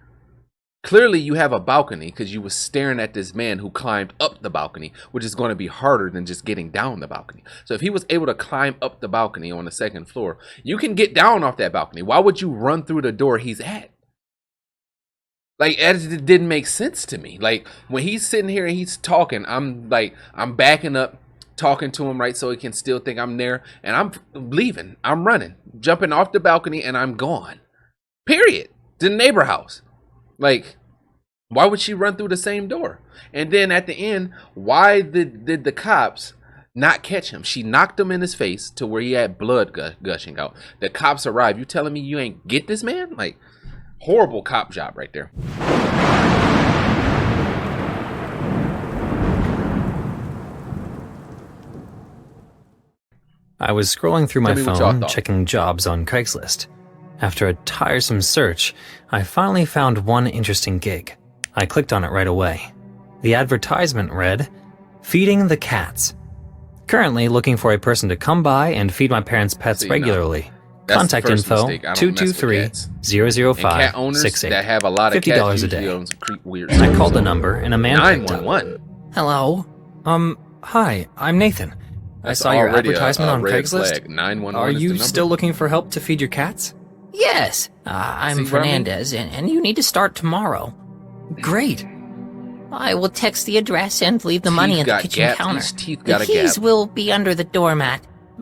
Clearly, you have a balcony because you was staring at this man who climbed up the balcony, which is going to be harder than just getting down the balcony. So if he was able to climb up the balcony on the second floor, you can get down off that balcony. Why would you run through the door he's at? Like, it didn't make sense to me. Like, when he's sitting here and he's talking, I'm backing up, talking to him, right, so he can still think I'm there, and I'm leaving. I'm running, jumping off the balcony, and I'm gone. Period. To the neighbor house. Like, why would she run through the same door? And then at the end, why did the cops not catch him? She knocked him in his face to where he had blood gushing out. The cops arrived. You telling me you ain't get this man? Like, horrible cop job right there. I was scrolling through my Tell me what y'all phone, thought. checking jobs on Craigslist. After a tiresome search, I finally found one interesting gig. I clicked on it right away. The advertisement read, "Feeding the cats. Currently looking for a person to come by and feed my parents' pets See, no. regularly. That's Contact the first info mistake. I don't mess with cats. 223-005-68. And cat owners that have a lot of cats $50 a usually day. own some creep weird I stuff, called the so- number and a man picked up. 911. Hello? Hi, I'm Nathan. I That's saw your already advertisement a on red Craigslist. flag. 911 Are is the you number. still looking for help to feed your cats? Yes, I'm See what I mean? Fernandez, and you need to start tomorrow. Great. I will text the address and leave the money Teeth at the got kitchen gaps. counter. These teeth The got a keys gap. will be under the doormat.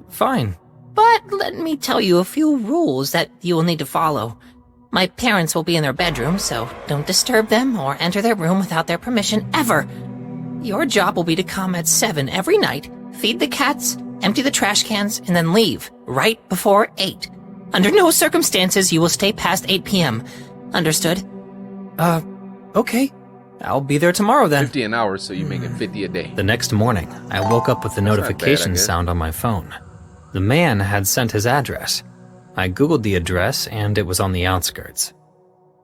Fine. But let me tell you a few rules that you will need to follow. My parents will be in their bedroom, so don't disturb them or enter their room without their permission ever. Your job will be to come at 7 every night, feed the cats, empty the trash cans, and then leave right before 8. Under no circumstances you will stay past 8 p.m. Understood? Okay. I'll be there tomorrow then. 50 an hour, so you're making 50 a day. The next morning, I woke up with the not bad, notification I guess. sound on my phone. The man had sent his address. I Googled the address, and it was on the outskirts.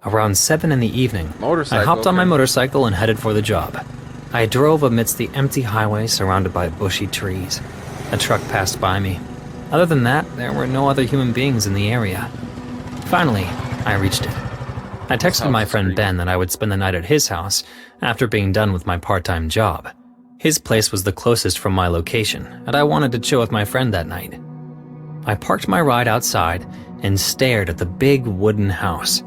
Around 7 in the evening, I hopped on my motorcycle and headed for the job. I drove amidst the empty highway surrounded by bushy trees. A truck passed by me. Other than that, there were no other human beings in the area. Finally, I reached it. I texted my friend Ben that I would spend the night at his house after being done with my part-time job. His place was the closest from my location, and I wanted to chill with my friend that night. I parked my ride outside and stared at the big wooden house.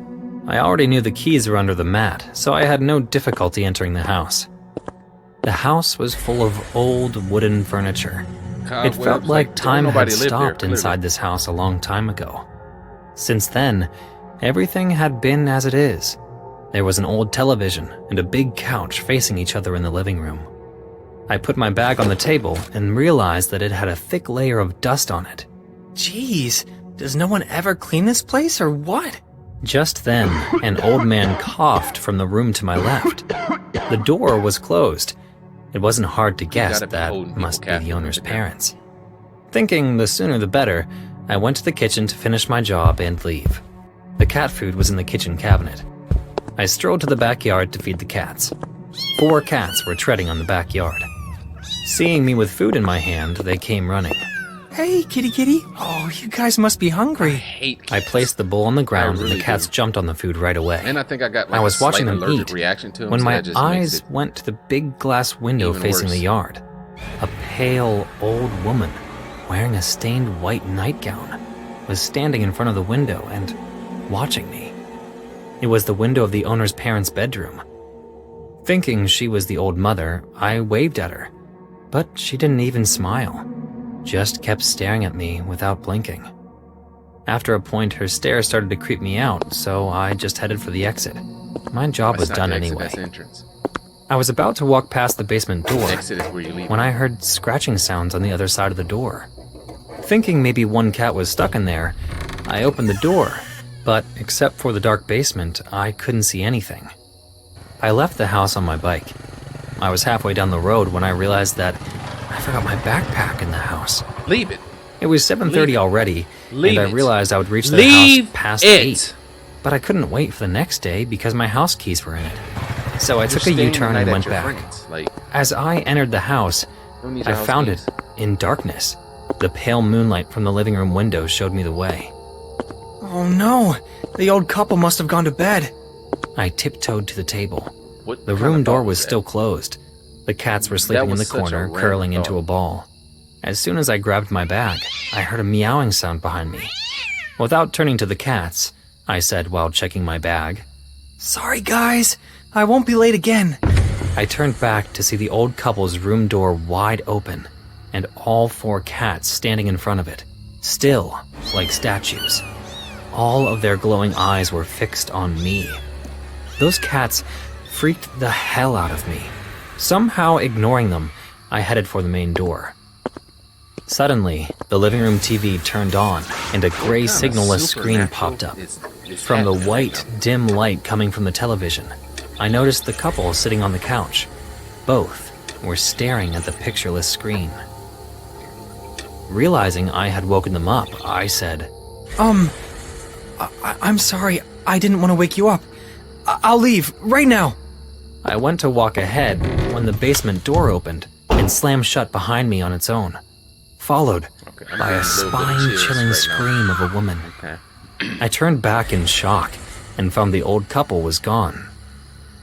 I already knew the keys were under the mat, so I had no difficulty entering the house. The house was full of old wooden furniture. It felt like time had stopped inside this house a long time ago. Since then, everything had been as it is. There was an old television and a big couch facing each other in the living room. I put my bag on the table and realized that it had a thick layer of dust on it. Jeez, does no one ever clean this place or what? Just then, an old man coughed from the room to my left. The door was closed. It wasn't hard to guess that must be the owner's parents. Thinking the sooner the better, I went to the kitchen to finish my job and leave. The cat food was in the kitchen cabinet. I strolled to the backyard to feed the cats. 4 cats were treading on the backyard. Seeing me with food in my hand, they came running. Hey, kitty kitty. Oh, you guys must be hungry. I placed the bowl on the ground and the cats jumped on the food right away. And I think I got I was watching them eat reaction to them, when so my that just makes eyes it went to the big glass window even facing worse. the yard. A pale old woman wearing a stained white nightgown was standing in front of the window and watching me. It was the window of the owner's parents' bedroom. Thinking she was the old mother, I waved at her, but she didn't even smile, just kept staring at me without blinking. After a point, her stare started to creep me out, so I just headed for the exit. My job was That's not done the exit, anyway. that's the entrance. I was about to walk past the basement door Exit is where you leave. when I heard scratching sounds on the other side of the door. Thinking maybe one cat was stuck in there, I opened the door, but except for the dark basement, I couldn't see anything. I left the house on my bike. I was halfway down the road when I realized that I forgot my backpack in the house. Leave it. It was 7:30 already, Leave and I it. realized I would reach the Leave house past it. 8. But I couldn't wait for the next day because my house keys were in it. So I took a U-turn and went back. As I entered the house, I found it in darkness. The pale moonlight from the living room window showed me the way. Oh no, the old couple must have gone to bed. I tiptoed to the table. What The kind room of door thought was that? still closed. The cats were sleeping in was the such a corner, random curling into thought. a ball. As soon as I grabbed my bag, I heard a meowing sound behind me. Without turning to the cats, I said while checking my bag, Sorry guys, I won't be late again. I turned back to see the old couple's room door wide open and all 4 cats standing in front of it, still like statues. All of their glowing eyes were fixed on me. Those cats freaked the hell out of me. Somehow ignoring them, I headed for the main door. Suddenly, the living room TV turned on and a gray signal-less screen popped up. From the white, dim light coming from the television, I noticed the couple sitting on the couch. Both were staring at the pictureless screen. Realizing I had woken them up, I said, I'm sorry, I didn't want to wake you up. I'll leave, right now. I went to walk ahead when the basement door opened and slammed shut behind me on its own, followed by a spine-chilling scream of a woman. Okay. I turned back in shock and found the old couple was gone.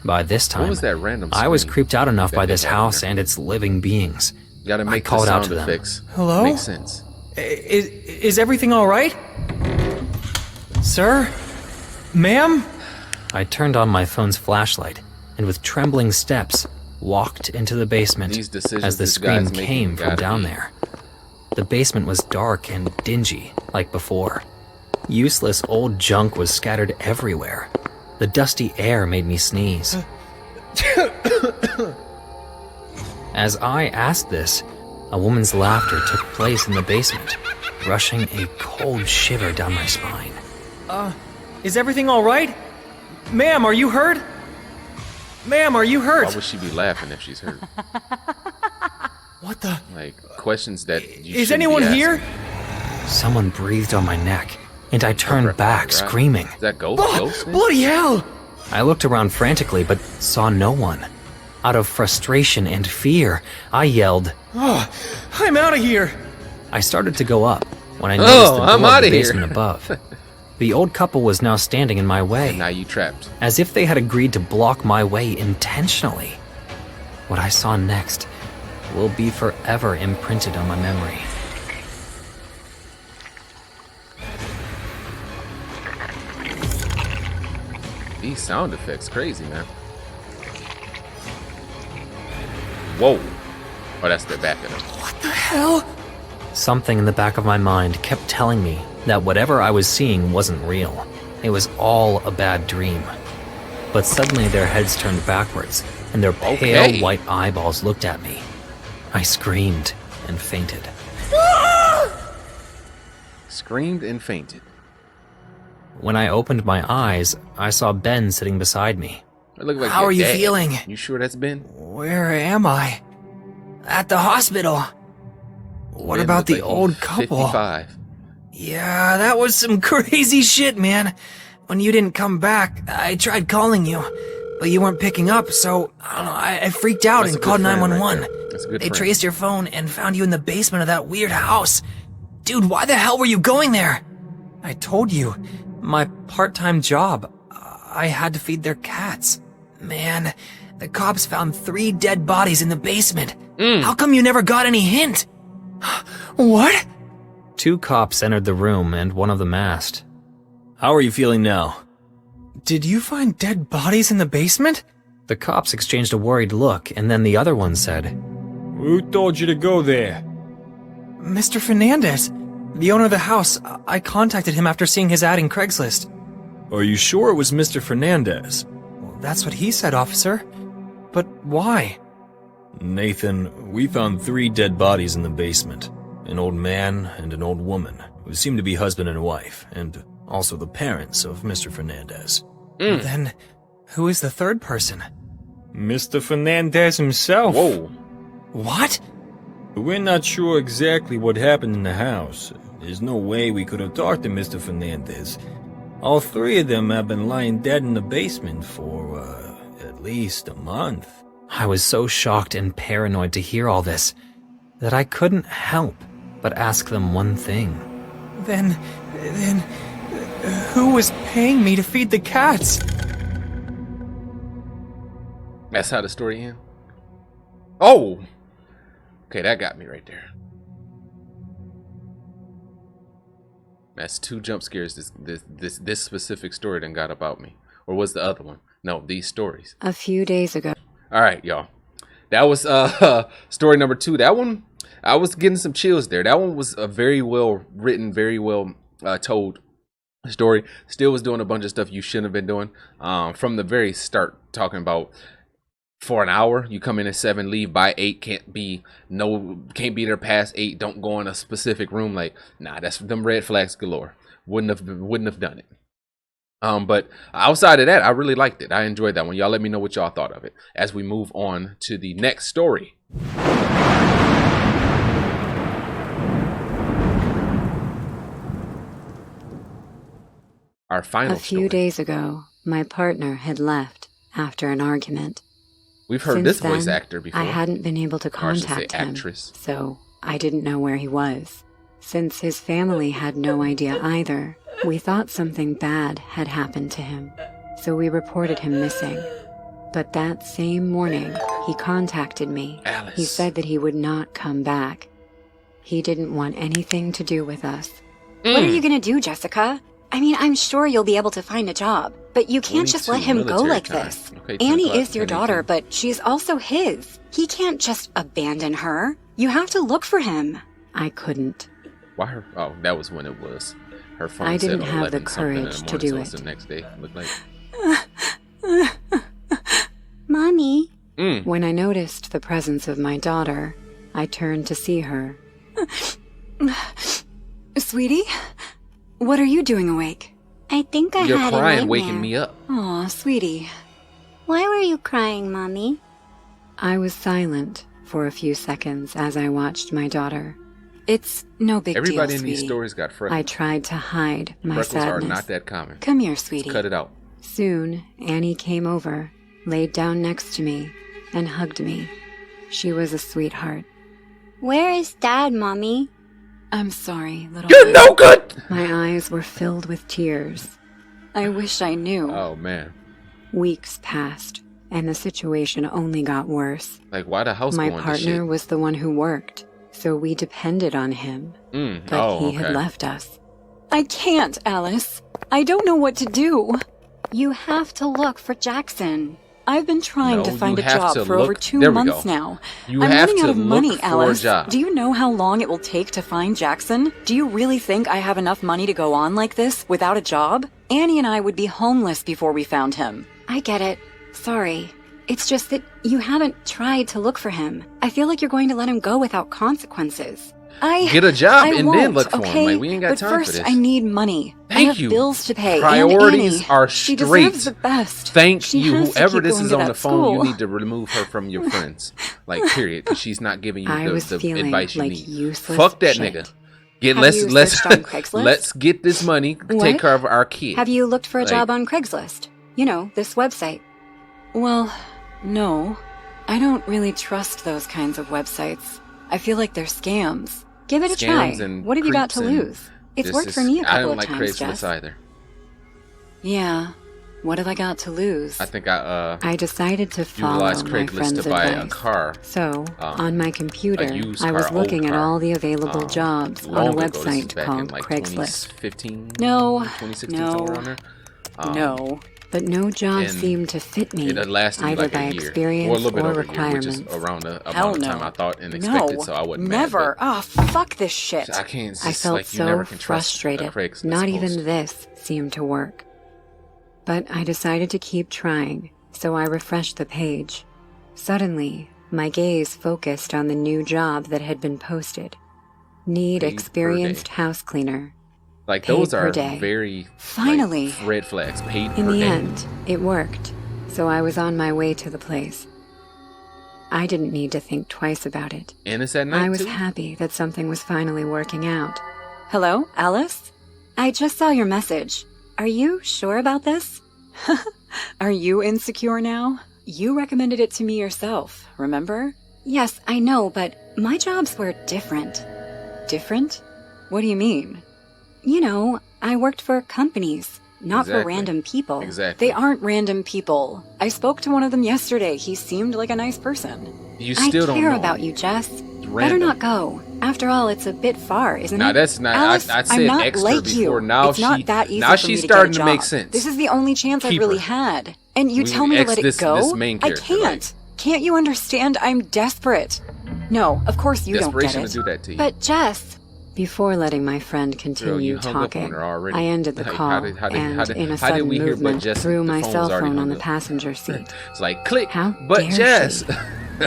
By this time, was that random I was scream creeped out enough that by they this had in house there? and its living beings. Gotta make I called the out sound to them. effects. Hello? Makes sense. Is everything all right? Sir? Ma'am? I turned on my phone's flashlight and with trembling steps walked into the basement These decisions as the this scream guy's making came from gotta down be- there. The basement was dark and dingy like before. Useless old junk was scattered everywhere. The dusty air made me sneeze. As I asked this, a woman's laughter took place in the basement. rushing a cold shiver down my spine. Is everything all right? Ma'am, are you hurt? Ma'am, are you hurt? Why would she be laughing if she's hurt? What the? Like, questions that you Is shouldn't be anyone asking. here? Someone breathed on my neck, and I turned back, screaming. Is that ghost? Bloody hell! I looked around frantically, but saw no one. Out of frustration and fear, I yelled, Oh, I'm out of here! I started to go up when I noticed the door I'm of outta the here. basement above. The old couple was now standing in my way, Now you trapped. as if they had agreed to block my way intentionally. What I saw next will be forever imprinted on my memory. These sound effects, crazy, man. Whoa. Oh, that's their back of them. What the hell? Something in the back of my mind kept telling me that whatever I was seeing wasn't real. It was all a bad dream. But suddenly their heads turned backwards, and their pale Okay. white eyeballs looked at me. I screamed and fainted. Screamed and fainted. When I opened my eyes, I saw Ben sitting beside me. It looked like How your are you dad. feeling? You sure that's Ben? Where am I? At the hospital. What Ben about looked the like he's old couple? 55. Yeah, that was some crazy shit, man. When you didn't come back, I tried calling you, but you weren't picking up, so I don't know, I freaked out That's a and good called friend right 911. there. That's a good They friend. traced your phone and found you in the basement of that weird house. Dude, why the hell were you going there? I told you, my part-time job. I had to feed their cats. Man, the cops found 3 dead bodies in the basement. How come you never got any hint? What? 2 cops entered the room, and one of them asked, "How are you feeling now?" Did you find dead bodies in the basement? The cops exchanged a worried look, and then the other one said, Who told you to go there? Mr. Fernandez, the owner of the house. I contacted him after seeing his ad in Craigslist. Are you sure it was Mr. Fernandez? Well, that's what he said, officer. But why? Nathan, we found 3 dead bodies in the basement. An old man and an old woman, who seemed to be husband and wife, and also the parents of Mr. Fernandez. Then, who is the third person? Mr. Fernandez himself. Whoa. What? We're not sure exactly what happened in the house. There's no way we could have talked to Mr. Fernandez. All 3 of them have been lying dead in the basement for, at least a month. I was so shocked and paranoid to hear all this that I couldn't help but ask them one thing. Then, who was paying me to feed the cats? That's how the story ends? Oh! Okay, that got me right there. That's 2 jump scares this specific story done got about me. Or was the other one? No, these stories. A few days ago, All right, y'all. That was story number 2. That one, I was getting some chills there. That one was a very well written, very well told story. Still was doing a bunch of stuff you shouldn't have been doing. From the very start, talking about for an hour, you come in at 7, leave by 8, can't be there past 8, don't go in a specific room. Like, nah, that's them red flags galore. Wouldn't have done it. But outside of that, I really liked it. I enjoyed that one. Y'all let me know what y'all thought of it as we move on to the next story. Our final a few story. days ago, my partner had left after an argument. We've heard Since this voice then, actor before. I hadn't been able to Or I should say contact him, actress. so I didn't know where he was. Since his family had no idea either, we thought something bad had happened to him, so we reported him missing. But that same morning, he contacted me. Alice. He said that he would not come back. He didn't want anything to do with us. What are you gonna do, Jessica? I mean, I'm sure you'll be able to find a job, but you can't just 22 let him go military like time. this. Okay, 10 Annie o'clock, is your 10, daughter, 18. but she's also his. He can't just abandon her. You have to look for him. I couldn't. Why her? Oh, that was when it was. Her phone I said didn't have the 11 something in the courage to morning, do so it's it. the next day. Looked like. Mommy. When I noticed the presence of my daughter, I turned to see her. Sweetie? What are you doing awake? I think I You're had crying, a nightmare. waking me up. Aw, sweetie. Why were you crying, Mommy? I was silent for a few seconds as I watched my daughter. It's no big Everybody deal, in these sweetie. stories got freckles. I tried to hide my Freckles sadness. are not that common. Come here, sweetie. Cut it out. Soon, Annie came over, laid down next to me, and hugged me. She was a sweetheart. Where is Dad, Mommy? I'm sorry, little You're lady. no good! My eyes were filled with tears. I wish I knew. Oh, man. Weeks passed, and the situation only got worse. Like, why the house My going to partner shit? was the one who worked, so we depended on him. But he had left us. I can't, Alice. I don't know what to do. You have to look for Jackson. I've been trying No, to find you a have job to for look- over 2 there we months go. now. You I'm have running to out of look money, for a Alice. job. Do you know how long it will take to find Jackson? Do you really think I have enough money to go on like this without a job? Annie and I would be homeless before we found him. I get it. Sorry. It's just that you haven't tried to look for him. I feel like you're going to let him go without consequences. Get a job I and won't, then look for okay? him. Like, we ain't got but time first, for this. I need money. I Thank have you. bills to pay. Priorities and Annie, are she straight. deserves the best. Thank She you. has to Whoever keep this going is to on the that phone, you school. need to remove her from your friends. Like, period. Because she's not giving you I was the feeling advice you like need. useless Fuck that shit. nigga. Have you searched on Craigslist? Let's get this money, What? take care of our kid. Have you looked for a Like- job on Craigslist? You know, this website. Well, no. I don't really trust those kinds of websites. I feel like they're scams. Give it a try. Scams and What have you got to creeps and lose? It's this worked is- for me a I couple don't of like times, Craigslist Jess. either. Yeah. What have I got to lose? I think I decided to follow utilized my Craigslist friend's to buy a advice. car. So, on my computer, used I was car, old looking at car, all the available jobs on a long ago. This is website back in called like Craigslist. 2015, No, 2016, no, somewhere around there. No, but no job and seemed to fit me, It had lasted me either like by a year, experience or a little bit or over a year, which is requirements. around the Hell amount of no. time I thought and expected, so I wasn't never. mad. Ah, fuck this shit. But I can't. It's I just felt like you so never can trust a frustrated. Craigslist Not post. even this seemed to work. But I decided to keep trying, so I refreshed the page. Suddenly, my gaze focused on the new job that had been posted. Need Paid per experienced day. house cleaner. Like paid those per are day. very Finally. like, red flags. Paid In per the day. end, it worked, so I was on my way to the place. I didn't need to think twice about it. And it's at night I was too. happy that something was finally working out. Hello, Alice? I just saw your message. Are you sure about this? Are you insecure now? You recommended it to me yourself, remember? Yes, I know, but my jobs were different. Different? What do you mean? You know, I worked for companies, not for Exactly. random people. Exactly. They aren't random people. I spoke to one of them yesterday. He seemed like a nice person. You still I don't care know. about you, Jess. Better random. not go. After all, it's a bit far, isn't Now it? that's not. Alice, I I'm said not extra like before. you. Now it's not she. that easy now for me she's to get a starting to make job. sense. This is the only chance I've Keep really her. had. And you We tell me to X let it this go? main I character, can't. Can't you understand? I'm desperate. No, of course you don't get Desperation it. to do that to you. But Jess... Before letting my friend Girl, continue you hung up on talking, her already. I ended the Like, call how did- and, in a how did sudden we hear but movement, Jess, threw the my phone cell was already phone on hung the up. passenger seat. It's like click. How but dare Jess. she?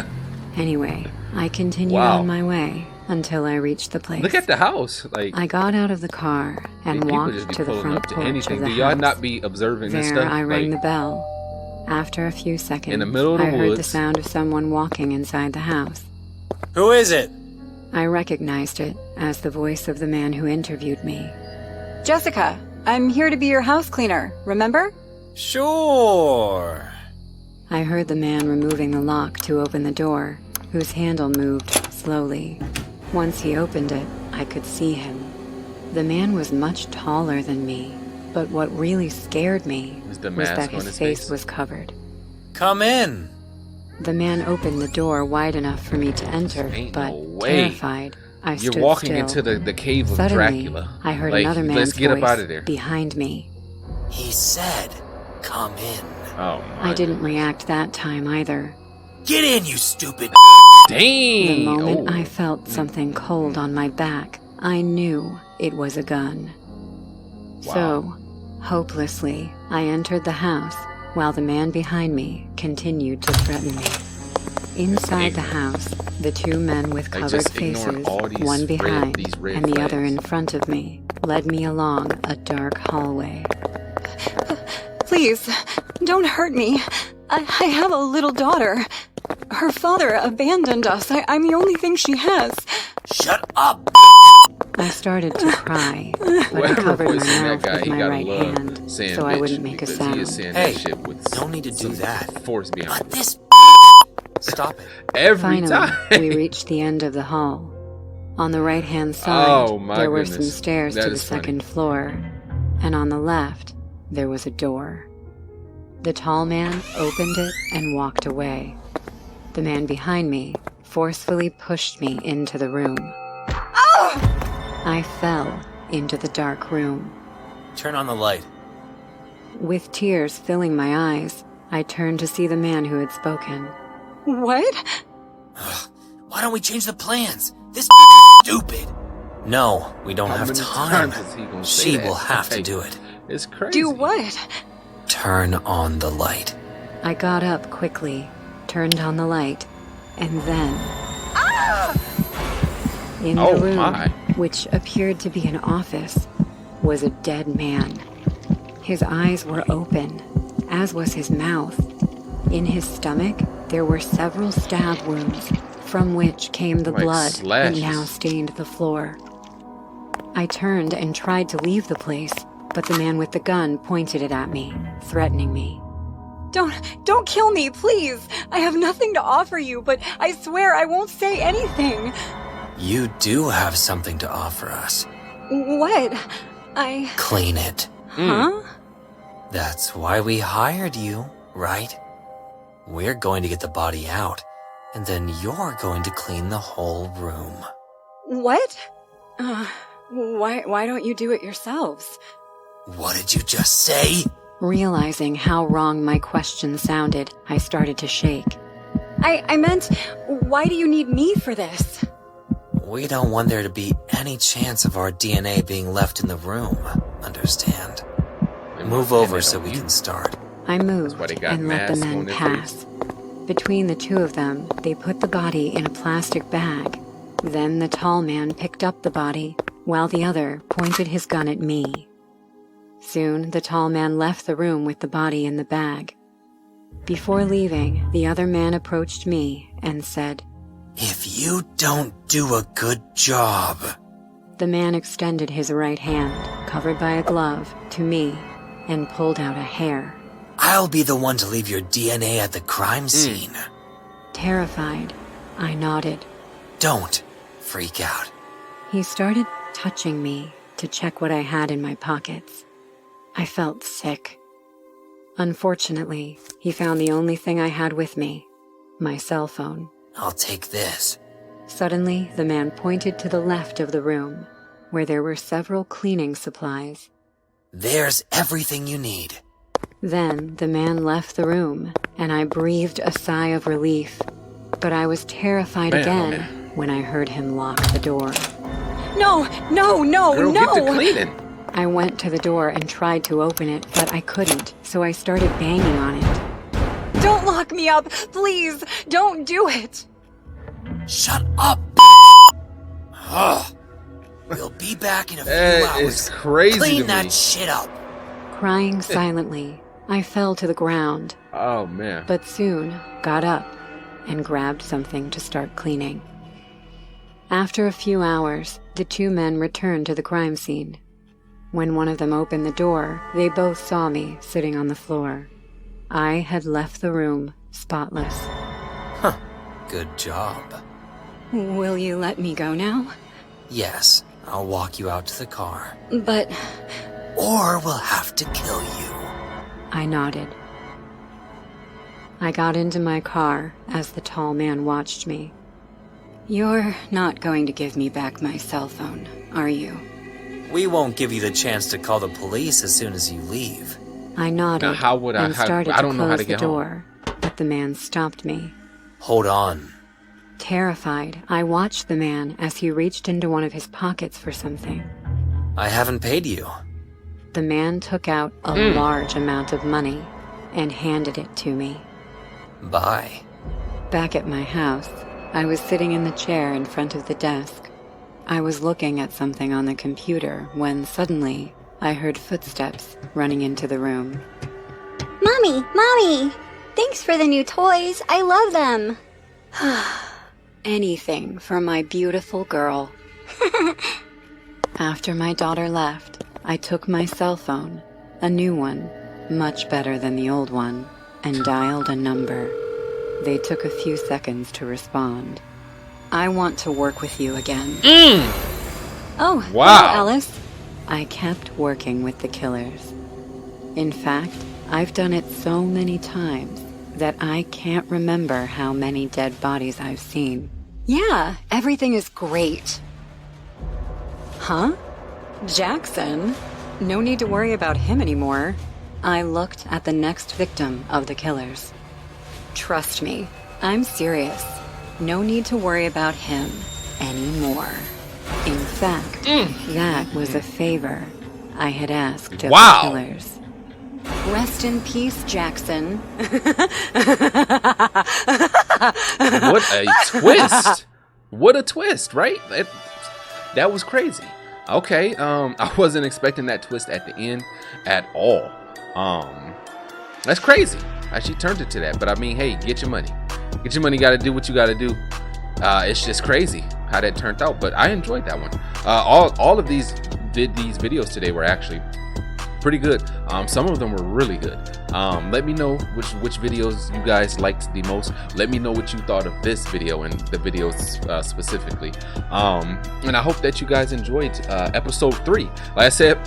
Anyway, I continued Wow. on my way until I reached the place. Look at the house. Like I got out of the car and people walked just be to the pulling front up to porch anything. of the Do y'all house. not be observing There, this stuff? I rang Like, the bell. After a few seconds, In the middle of the I heard the woods. sound of someone walking inside the house. Who is it? I recognized it as the voice of the man who interviewed me. Jessica, I'm here to be your house cleaner, remember? Sure. I heard the man removing the lock to open the door, whose handle moved slowly. Once he opened it, I could see him. The man was much taller than me, but what really scared me Is the was mask that on his his face face? was covered. Come in. The man opened the door wide enough for me to enter, Ain't but no way. terrified, I You're stood walking still. into the cave of Suddenly, Dracula. I heard Like, another man's let's get voice up out of there. behind me. He said, come in. Oh my. I didn't react that time either. Get in, you stupid. The Dang. moment Oh. I felt something cold on my back, I knew it was a gun. Wow. So, hopelessly, I entered the house while the man behind me continued to threaten me. Inside the house, the two men with I covered just ignored faces, all these one behind these red and the other flags. in front of me, led me along a dark hallway. Please, don't hurt me. I have a little daughter. Her father abandoned us. I'm the only thing she has. Shut up! I started to cry, but I Whoever covered my voicing that mouth guy, with he my gotta right love hand saying so I bitch, wouldn't make a because sound. He is saying Hey, that shit with no need to do some that. force behind But it. this Stop it. Every Finally, time. we reached the end of the hall. On the right-hand side, Oh, my there were some goodness. stairs That to the is funny. second floor, and on the left, there was a door. The tall man opened it and walked away. The man behind me forcefully pushed me into the room. I fell into the dark room. Turn on the light. With tears filling my eyes, I turned to see the man who had spoken. What? Why don't we change the plans? This stupid. No, we don't How have many time. times is he gonna say She that? will have to Like, do it. It's crazy. Do what? Turn on the light. I got up quickly, turned on the light, and then... In Oh, the room, my. which appeared to be an office, was a dead man. His eyes were open, as was his mouth. In his stomach, there were several stab wounds, from which came the Like blood slashes. that now stained the floor. I turned and tried to leave the place, but the man with the gun pointed it at me, threatening me. Don't kill me, please. I have nothing to offer you, but I swear I won't say anything. You do have something to offer us. What? Clean it. Huh? That's why we hired you, right? We're going to get the body out, and then you're going to clean the whole room. What? Why don't you do it yourselves? What did you just say? Realizing how wrong my question sounded, I started to shake. I meant, why do you need me for this? We don't want there to be any chance of our DNA being left in the room, understand? Move over so we can start. I moved why they got and let the masks on men their pass. Between the two of them, they put the body in a plastic bag. Then the tall man picked up the body, while the other pointed his gun at me. Soon, the tall man left the room with the body in the bag. Before leaving, the other man approached me and said, If you don't do a good job... The man extended his right hand, covered by a glove, to me, and pulled out a hair. I'll be the one to leave your DNA at the crime scene. Terrified, I nodded. Don't freak out. He started touching me to check what I had in my pockets. I felt sick. Unfortunately, he found the only thing I had with me, my cell phone. I'll take this. Suddenly, the man pointed to the left of the room, where there were several cleaning supplies. There's everything you need. Then the man left the room, and I breathed a sigh of relief. But I was terrified again when I heard him lock the door. No! Girl, get to cleaning. I went to the door and tried to open it, but I couldn't, so I started banging on it. Don't lock me up! Please! Don't do it! Shut up! Ugh. We'll be back in a few That hours. is crazy Clean to that me. shit up. Crying silently, I fell to the ground, Oh, man. but soon got up and grabbed something to start cleaning. After a few hours, the two men returned to the crime scene. When one of them opened the door, they both saw me sitting on the floor. I had left the room spotless. Huh. Good job. Will you let me go now? Yes, I'll walk you out to the car. But... Or we'll have to kill you. I nodded. I got into my car as the tall man watched me. You're not going to give me back my cell phone, are you? We won't give you the chance to call the police as soon as you leave. I nodded Now, how would I? and started I don't to know how close to the get home. door, but the man stopped me. Hold on. Terrified, I watched the man as he reached into one of his pockets for something. I haven't paid you. The man took out a large amount of money and handed it to me. Bye. Back at my house, I was sitting in the chair in front of the desk. I was looking at something on the computer when suddenly I heard footsteps running into the room. Mommy! Mommy! Thanks for the new toys. I love them. Anything for my beautiful girl. After my daughter left, I took my cell phone, a new one, much better than the old one, and dialed a number. They took a few seconds to respond. I want to work with you again. Oh, wow. hello, Alice. I kept working with the killers. In fact, I've done it so many times that I can't remember how many dead bodies I've seen. Yeah, everything is great. Huh? Jackson? No need to worry about him anymore. I looked at the next victim of the killers. Trust me, I'm serious. No need to worry about him anymore. In fact, that was a favor I had asked of the killers. Rest in peace, Jackson. What a twist. What a twist, right? That was crazy. Okay, I wasn't expecting that twist at the end at all. That's crazy. She turned it to that, but I mean, hey, get your money. Get your money, gotta do what you gotta do. It's just crazy how that turned out, but I enjoyed that one. All of these videos today were actually pretty good. Some of them were really good. Let me know which videos you guys liked the most. Let me know what you thought of this video and the videos specifically. And I hope that you guys enjoyed episode 3. Like I said,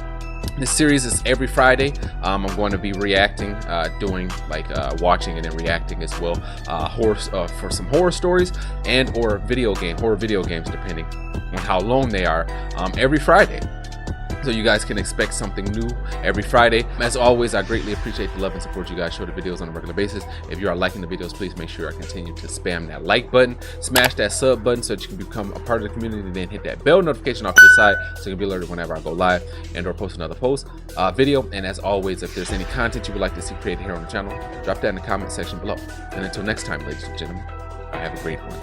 this series is every Friday. I'm going to be reacting, doing like watching and then reacting as well, for some horror stories and or horror video games, depending on how long they are, every Friday. So you guys can expect something new every Friday. As always, I greatly appreciate the love and support you guys show the videos on a regular basis. If you are liking the videos, please make sure I continue to spam that like button, smash that sub button so that you can become a part of the community, and then hit that bell notification off to the side so you can be alerted whenever I go live and or post another video. And as always, if there's any content you would like to see created here on the channel, drop that in the comment section below. And until next time, ladies and gentlemen, have a great one.